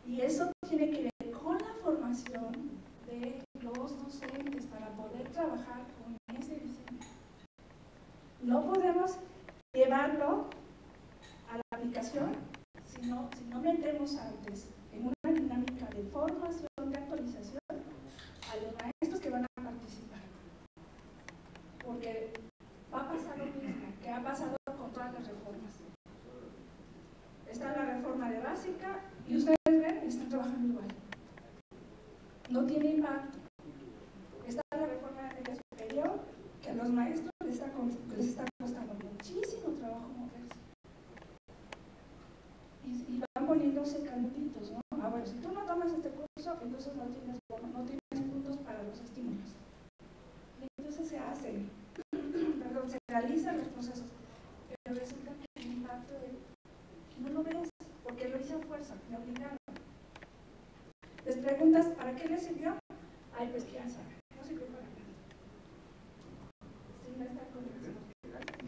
Y eso tiene que ver con la formación de los docentes para poder trabajar con ese diseño. No podemos llevarlo a la aplicación si no metemos antes en una dinámica de formación, de actualización a los maestros que van a participar. Porque va a pasar lo mismo que ha pasado con todas las reformas. Está la reforma de básica y ustedes ven, están trabajando igual. No tiene impacto. Está la reforma de media superior, que a los maestros les está costando muchísimo trabajo moverse. Y van poniéndose candiditos, ¿no? Ah, bueno, si tú no tomas este curso, entonces no tienes puntos para los estímulos. Y entonces se hacen, se realizan los procesos, pero resulta que el impacto no lo ves, porque lo hice a fuerza, me obligaron. Les preguntas, ¿para qué les sirvió? Ay, pues quién sabe, no sirvió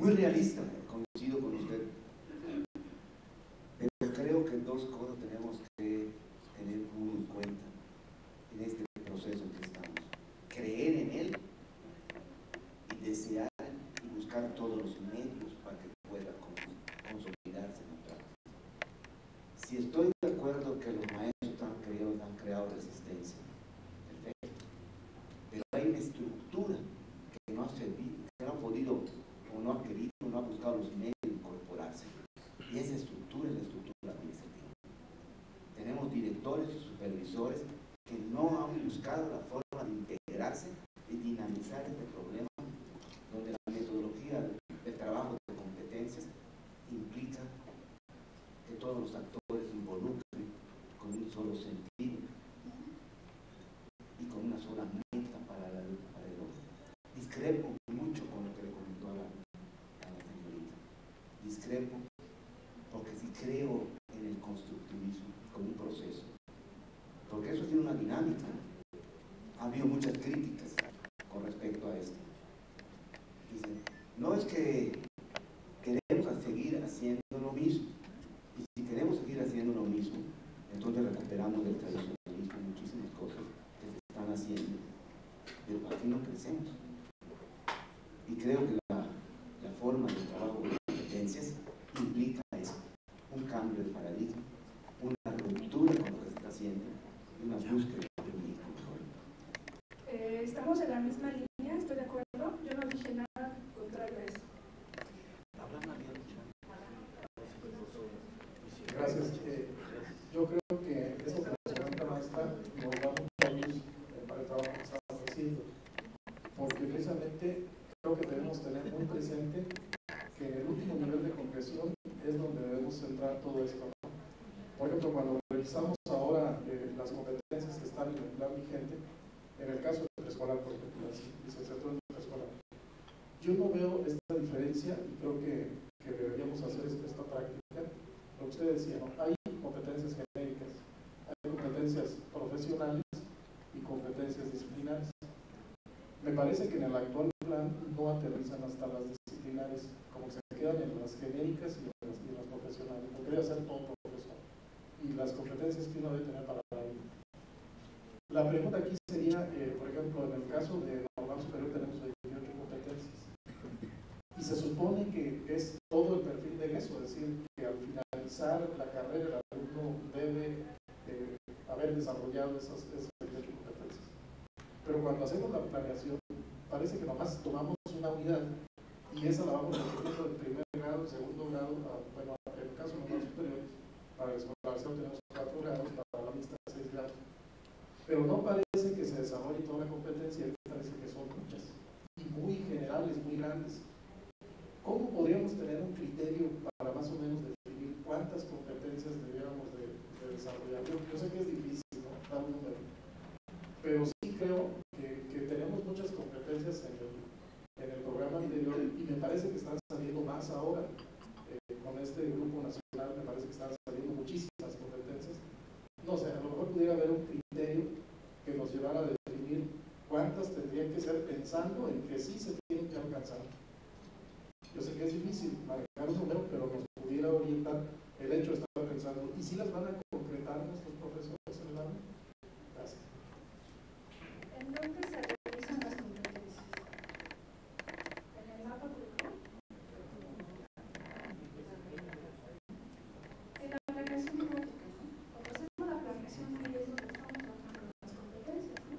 muy realista, coincido con usted. Pero creo que dos cosas tenemos que tener muy en cuenta en este proceso en que estamos. Creer en él y desear y buscar todos los medios para que pueda consolidarse en el trabajo. Si estoy de acuerdo que los maestros han creado resistencia, perfecto. Pero hay una estructura que no ha servido, que no ha podido o no ha querido, no ha buscado los medios de incorporarse. Y esa estructura es la estructura administrativa. Tenemos directores y supervisores que no han buscado la forma de integrarse y dinamizar este problema, donde la metodología del trabajo de competencias implica que todos los actores se involucren con un solo sentido y con una sola meta para el otro. Discrepo mucho con lo que le comentó a la señorita. Discrepo porque sí creo en el constructivismo como un proceso, porque eso tiene una dinámica. Ha habido muchas críticas con respecto a esto. Dicen, no es que queremos seguir haciendo lo mismo, y si queremos seguir haciendo lo mismo, entonces recuperamos del tradicionalismo muchísimas cosas que se están haciendo, pero aquí no crecemos. Y creo que la forma de trabajo de competencias implica eso, un cambio de paradigma, una ruptura con lo que se está haciendo y una búsqueda de un hijo mejor. Estamos en la misma línea, estoy de acuerdo. Yo no dije nada contrario a eso. Gracias. Yo creo que eso que nos comenta maestra nos da mucha luz para el trabajo que estamos haciendo, porque precisamente creo que debemos tener muy presente que en el último nivel de concreción es donde debemos centrar todo esto, ¿no? Por ejemplo, cuando revisamos ahora las competencias que están en el plan vigente, en el caso del preescolar, por ejemplo, las licenciaturas de preescolar, yo no veo esta diferencia y creo que deberíamos hacer esta práctica. Lo que usted decía, ¿no? Hay competencias genéricas, hay competencias profesionales y competencias disciplinares. Me parece que en el actual plan no aterrizan hasta las disciplinares, como que se quedan en las genéricas y en las profesionales, porque debe ser todo profesor. Y las competencias que uno debe tener para la vida. La pregunta aquí sería, por ejemplo, en el caso de la normal superior tenemos 28 competencias. Y se supone que es todo el perfil de egreso, es decir, que al finalizar la carrera el alumno debe haber desarrollado esas 28 competencias. Pero cuando hacemos la planeación, parece que nomás tomamos una unidad y esa la vamos repitiendo del primer grado, del segundo grado, bueno, en el caso de normal superior, para la escolarización tenemos 4 grados, para la mixta 6 grados. Pero no parece que se desarrolle toda la competencia, parece que son muchas y muy generales, muy grandes. ¿Cómo podríamos tener un criterio para más o menos definir cuántas competencias deberíamos de desarrollar? Yo sé que es difícil, ¿no?, dar un número, pero sí creo que tenemos muchas competencias en el programa anterior y me parece que están saliendo más ahora. Con este grupo nacional me parece que están saliendo muchísimas competencias. No sé, a lo mejor pudiera haber un criterio que nos llevara a definir cuántas tendrían que ser pensando en que sí se tienen que alcanzar. Yo sé que es difícil manejar un número, pero nos pudiera orientar el hecho de estar pensando, ¿y si las van a concretar nuestros profesores en el aula? Gracias. ¿En dónde se realizan las competencias? ¿En el mapa curricular? En la planeación didáctica, ¿no? Cuando hacemos la planeación ahí es donde estamos trabajando las competencias, ¿no?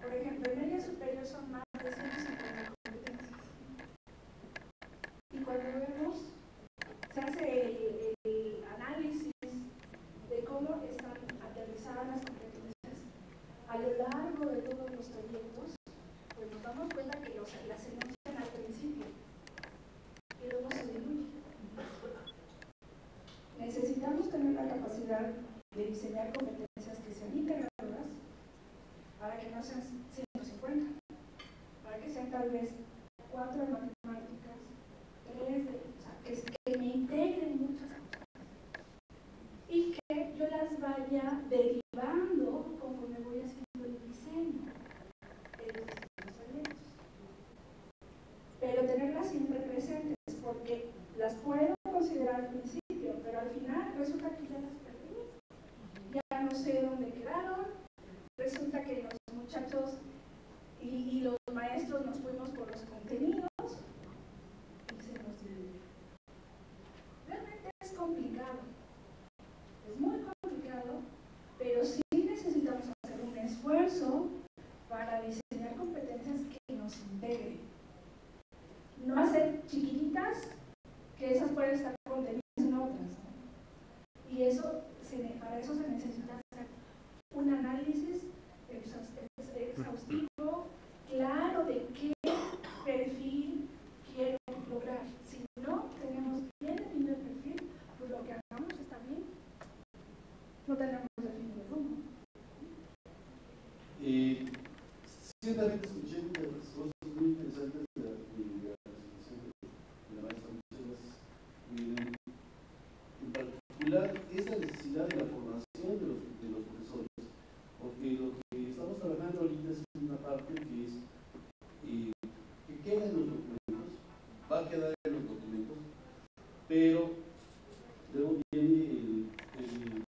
Por ejemplo, en media superior son más de 150 competencias. Y cuando vemos, se hace el análisis de cómo están aterrizadas las competencias a lo largo de todos los trayectos, pues nos damos cuenta que las enuncian al principio y luego se diluyen. Necesitamos tener la capacidad de diseñar competencias que sean integradoras para que no sean 150, para que sean tal vez 4 de matemáticas, 3 de, o sea, que me integren muchas cosas y que yo las vaya derivando conforme voy haciendo el diseño de los distintos proyectos. un análisis exhaustivo, claro, de qué perfil quiero lograr. Si no tenemos bien definido el perfil, pues lo que hagamos está bien. No tenemos definido el rumbo. Ciertamente escuché muchas cosas muy interesantes de la presentación de la maestra. En particular, esa necesidad de la formación de los profesores, porque lo que estamos trabajando ahorita es una parte que es que queda en los documentos, va a quedar en los documentos, pero luego viene el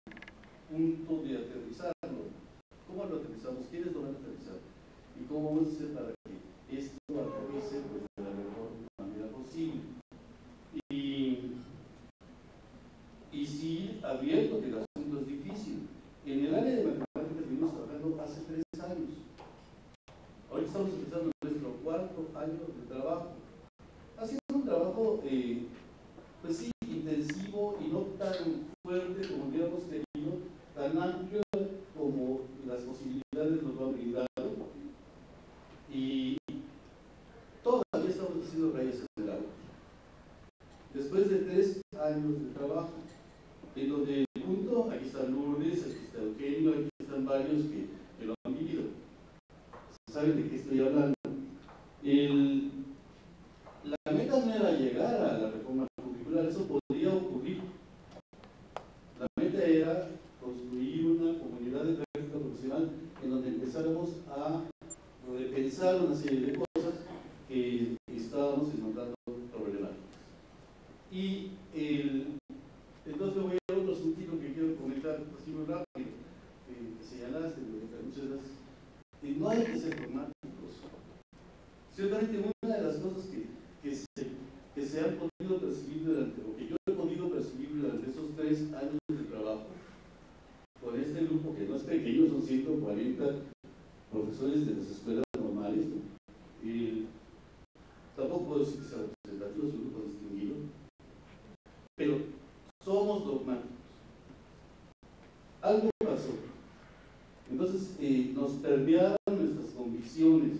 punto de aterrizarlo. ¿Cómo lo aterrizamos? ¿Quiénes lo van a aterrizar? ¿Y cómo vamos a hacer para que esto aterrice pues, de la mejor manera posible? Y sí, advierto que el asunto es difícil. En el área de matemáticas venimos trabajando hace 3 años. Ahora estamos empezando nuestro 4º año de trabajo. Ha sido un trabajo, pues sí, intensivo y no tan fuerte como hubiéramos querido, tan amplio como las posibilidades nos lo han brindado. Y todavía estamos haciendo rayas en el agua. Después de 3 años de trabajo, en donde el punto, aquí está Lourdes, aquí está Eugenio, aquí están varios que lo han vivido. ¿Saben de qué estoy hablando? La meta no era llegar a la reforma curricular, eso podría ocurrir. La meta era construir una comunidad de práctica profesional en donde empezáramos a repensar una serie de cosas que estábamos encontrando problemáticas. Y entonces me voy a otro asunto que quiero comentar así muy rápido, que señalaste, muchas gracias. No hay que ser dogmáticos. Ciertamente una de las cosas que se han podido percibir o que yo he podido percibir durante esos 3 años de trabajo, con este grupo que no es pequeño, son 140 profesores de las escuelas normales, tampoco puedo decir que sea representativo, es un grupo distinguido, pero somos dogmáticos. Algo pasó. Entonces nos permearon nuestras convicciones,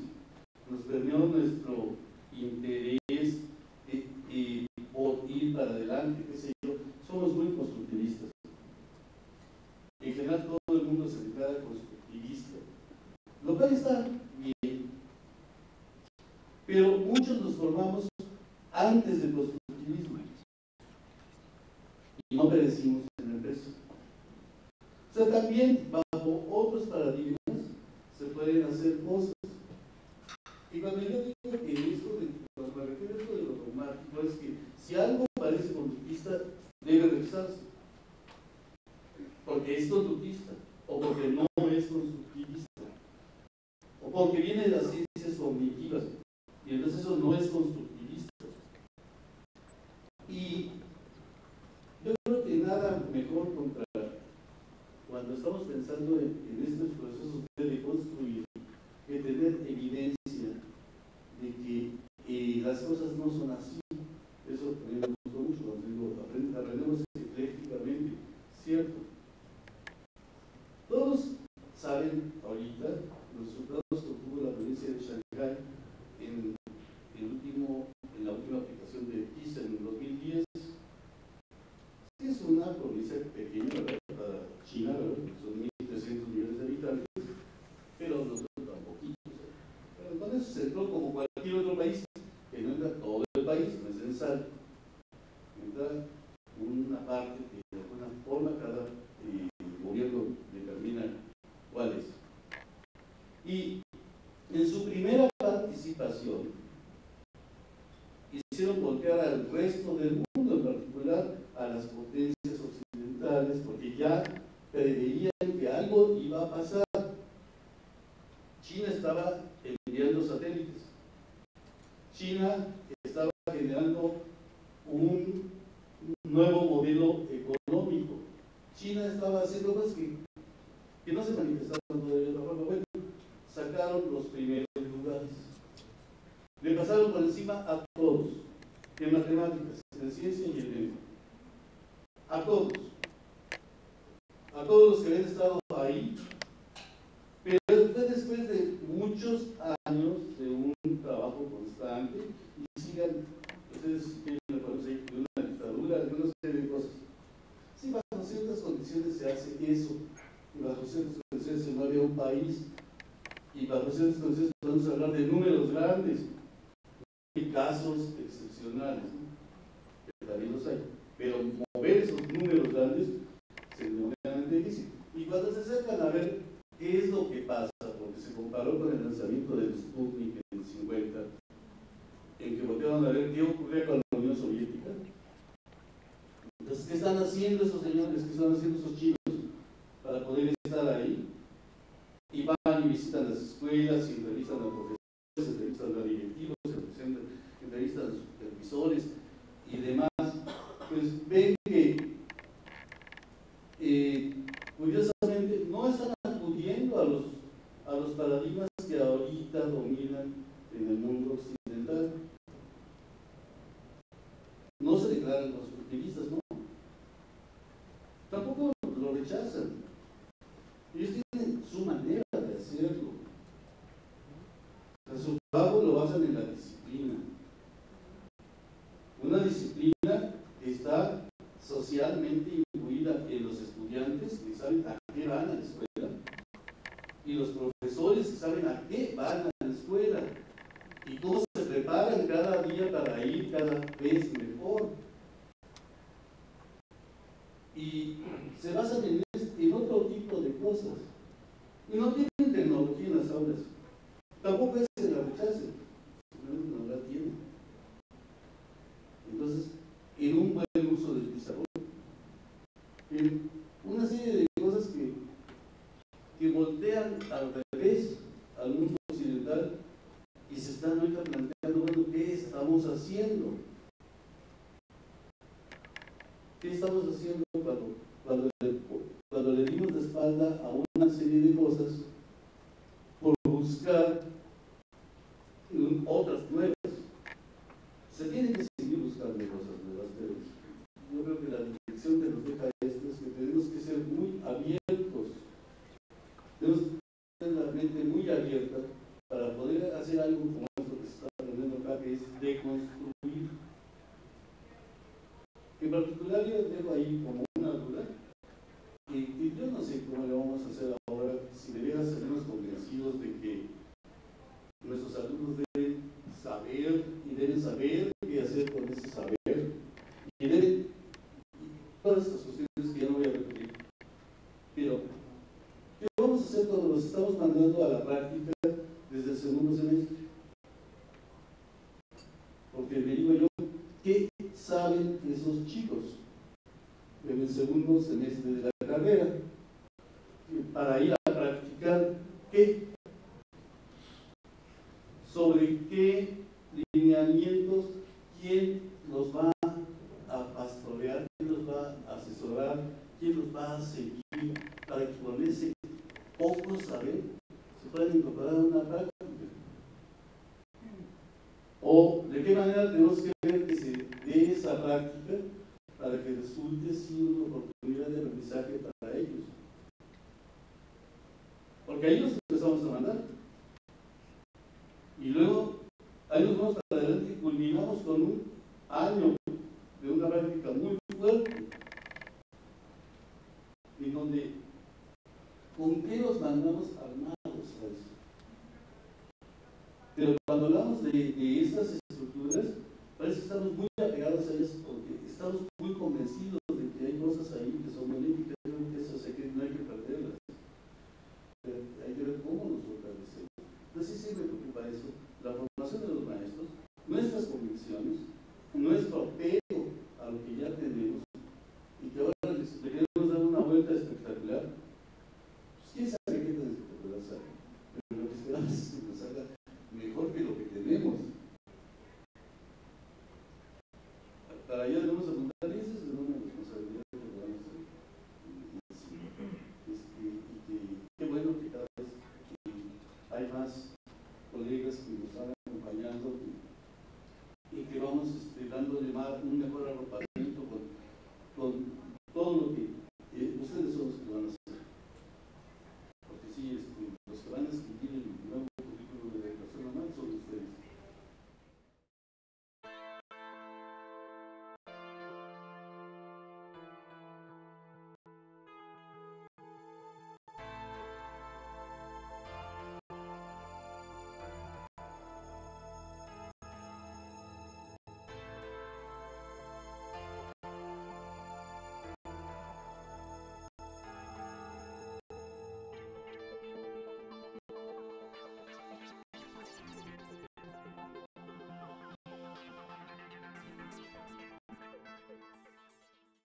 nos permeó nuestro interés por ir para adelante, qué sé yo. Somos muy constructivistas. En general todo el mundo se declara constructivista, lo cual está bien, pero muchos nos formamos antes del constructivismo y no perecimos en la empresa. O sea, también bajo otros paradigmas se pueden hacer cosas. Y cuando yo digo que cuando me refiero a esto de lo dogmático, es que si algo parece conductista, debe revisarse. Porque es conductista, o porque no es constructivista, o porque viene de las ciencias cognitivas, y entonces eso no es constructivista. Y yo creo que nada mejor cuando estamos pensando en estos procesos de construir, que tener evidencia de que las cosas no son así. Eso también me gustó mucho cuando digo, aprendemos eclécticamente, ¿cierto? Todos saben ahorita los resultados que obtuvo la provincia de Shanghái en la última aplicación de PISA en el 2010. Es una provincia pequeña, ¿verdad? Para China, ¿verdad? Son 1.300 millones de habitantes, pero nosotros tampoco. Pero entonces se entró como cualquier otro país, que no entra todo el país, no es necesario. Entra una parte que de alguna forma cada gobierno determina cuál es. Y en su primera participación hicieron voltear al resto del mundo, en particular a las potencias occidentales, porque ya preveían que algo iba a pasar. China estaba enviando satélites. China estaba generando un nuevo modelo económico. China estaba haciendo cosas que no se manifestaron todavía de otra forma. Bueno, sacaron los primeros lugares. Le pasaron por encima a todos, en matemáticas, en ciencia y en lengua. A todos. A todos los que habían estado ahí muchos años de un trabajo constante y sigan, ustedes tienen de una dictadura, de una serie de cosas. Sí, bajo ciertas condiciones se hace eso, y bajo ciertas condiciones se mueve un país, y bajo ciertas condiciones podemos hablar de números grandes, y casos excepcionales, ¿no? Que también los hay, pero mover esos números grandes se enormemente difícil. Y cuando se acercan a ver qué es lo que pasa, porque se comparó con el lanzamiento del Sputnik en el 50, en que voltearon a ver qué ocurría con la Unión Soviética. Entonces, ¿qué están haciendo esos señores? ¿Qué están haciendo esos chinos para poder estar ahí? Y van y visitan las escuelas, y entrevistan a profesores, entrevistan a directivos, entrevistan a supervisores y demás. Pues ven que curiosamente no están acudiendo a los paradigmas que ahorita dominan en el mundo occidental. No se declaran constructivistas, ¿no? Tampoco lo rechazan. Ellos tienen su manera de hacerlo. O sea, su trabajo lo basan en la disciplina. Una disciplina que está socialmente incluida en los estudiantes que saben a qué van a la escuela y los profesores que saben a qué van a la escuela y cómo se preparan cada día para ir cada vez mejor. Y se basan en otro tipo de cosas. Y no tienen tecnología en las aulas. Tampoco es que la rechacen, simplemente no la tienen. Entonces, en un buen uso del pizarrón, en una serie de cosas que voltean al revés al mundo occidental y se están ahorita planteando, bueno, ¿qué estamos haciendo? ¿Qué estamos haciendo cuando le dimos la espalda a una serie de cosas por buscar otras nuevas? Se tiene que seguir buscando cosas nuevas, pero yo creo que la lección que nos deja esto es que tenemos que ser muy abiertos, tenemos que tener la mente muy abierta para poder hacer algo como esto que se está aprendiendo acá, que es deconstruir. En particular yo dejo ahí como una duda, que yo no sé cómo le vamos a hacer ahora, si de veras seremos convencidos de que nuestros alumnos deben saber y deben saber qué hacer con ese saber, y deben, todas estas cuestiones que ya no voy a repetir. Pero, ¿qué vamos a hacer cuando los estamos mandando a la práctica desde el segundo semestre? Porque me digo yo, ¿qué saben esos chicos en el segundo semestre de la carrera? Para ir a practicar, ¿qué? ¿Sobre qué lineamientos? ¿Quién los va a pastorear? ¿Quién los va a asesorar? ¿Quién los va a seguir? Para que con ese poco saber se puedan incorporar a una práctica. ¿O de qué manera tenemos que ver que se dé esa práctica para que resulte siendo una oportunidad de aprendizaje para ellos? Porque ahí los empezamos a mandar. Y luego, ahí nos vamos para adelante y culminamos con un año de una práctica muy fuerte, en donde, ¿con qué los mandamos armados a eso? Pero cuando hablamos de estas estructuras, parece que estamos muy apegados a ellas porque estamos muy convencidos de que hay cosas ahí que son benéficas, que esas no hay que perderlas. Pero hay que ver cómo nos fortalecemos. Entonces sí me preocupa eso, la formación de los maestros, nuestras convicciones, nuestro apego a lo que ya tenemos, y que ahora le queremos dar una vuelta espectacular. Pues quién sabe qué tan espectacular sale, pero lo que esperamos es que nos salga mejor que lo que tenemos. Para allá debemos apuntar, y esa es una responsabilidad que podamos hacer. Y qué bueno que cada vez hay más colegas que nos hagan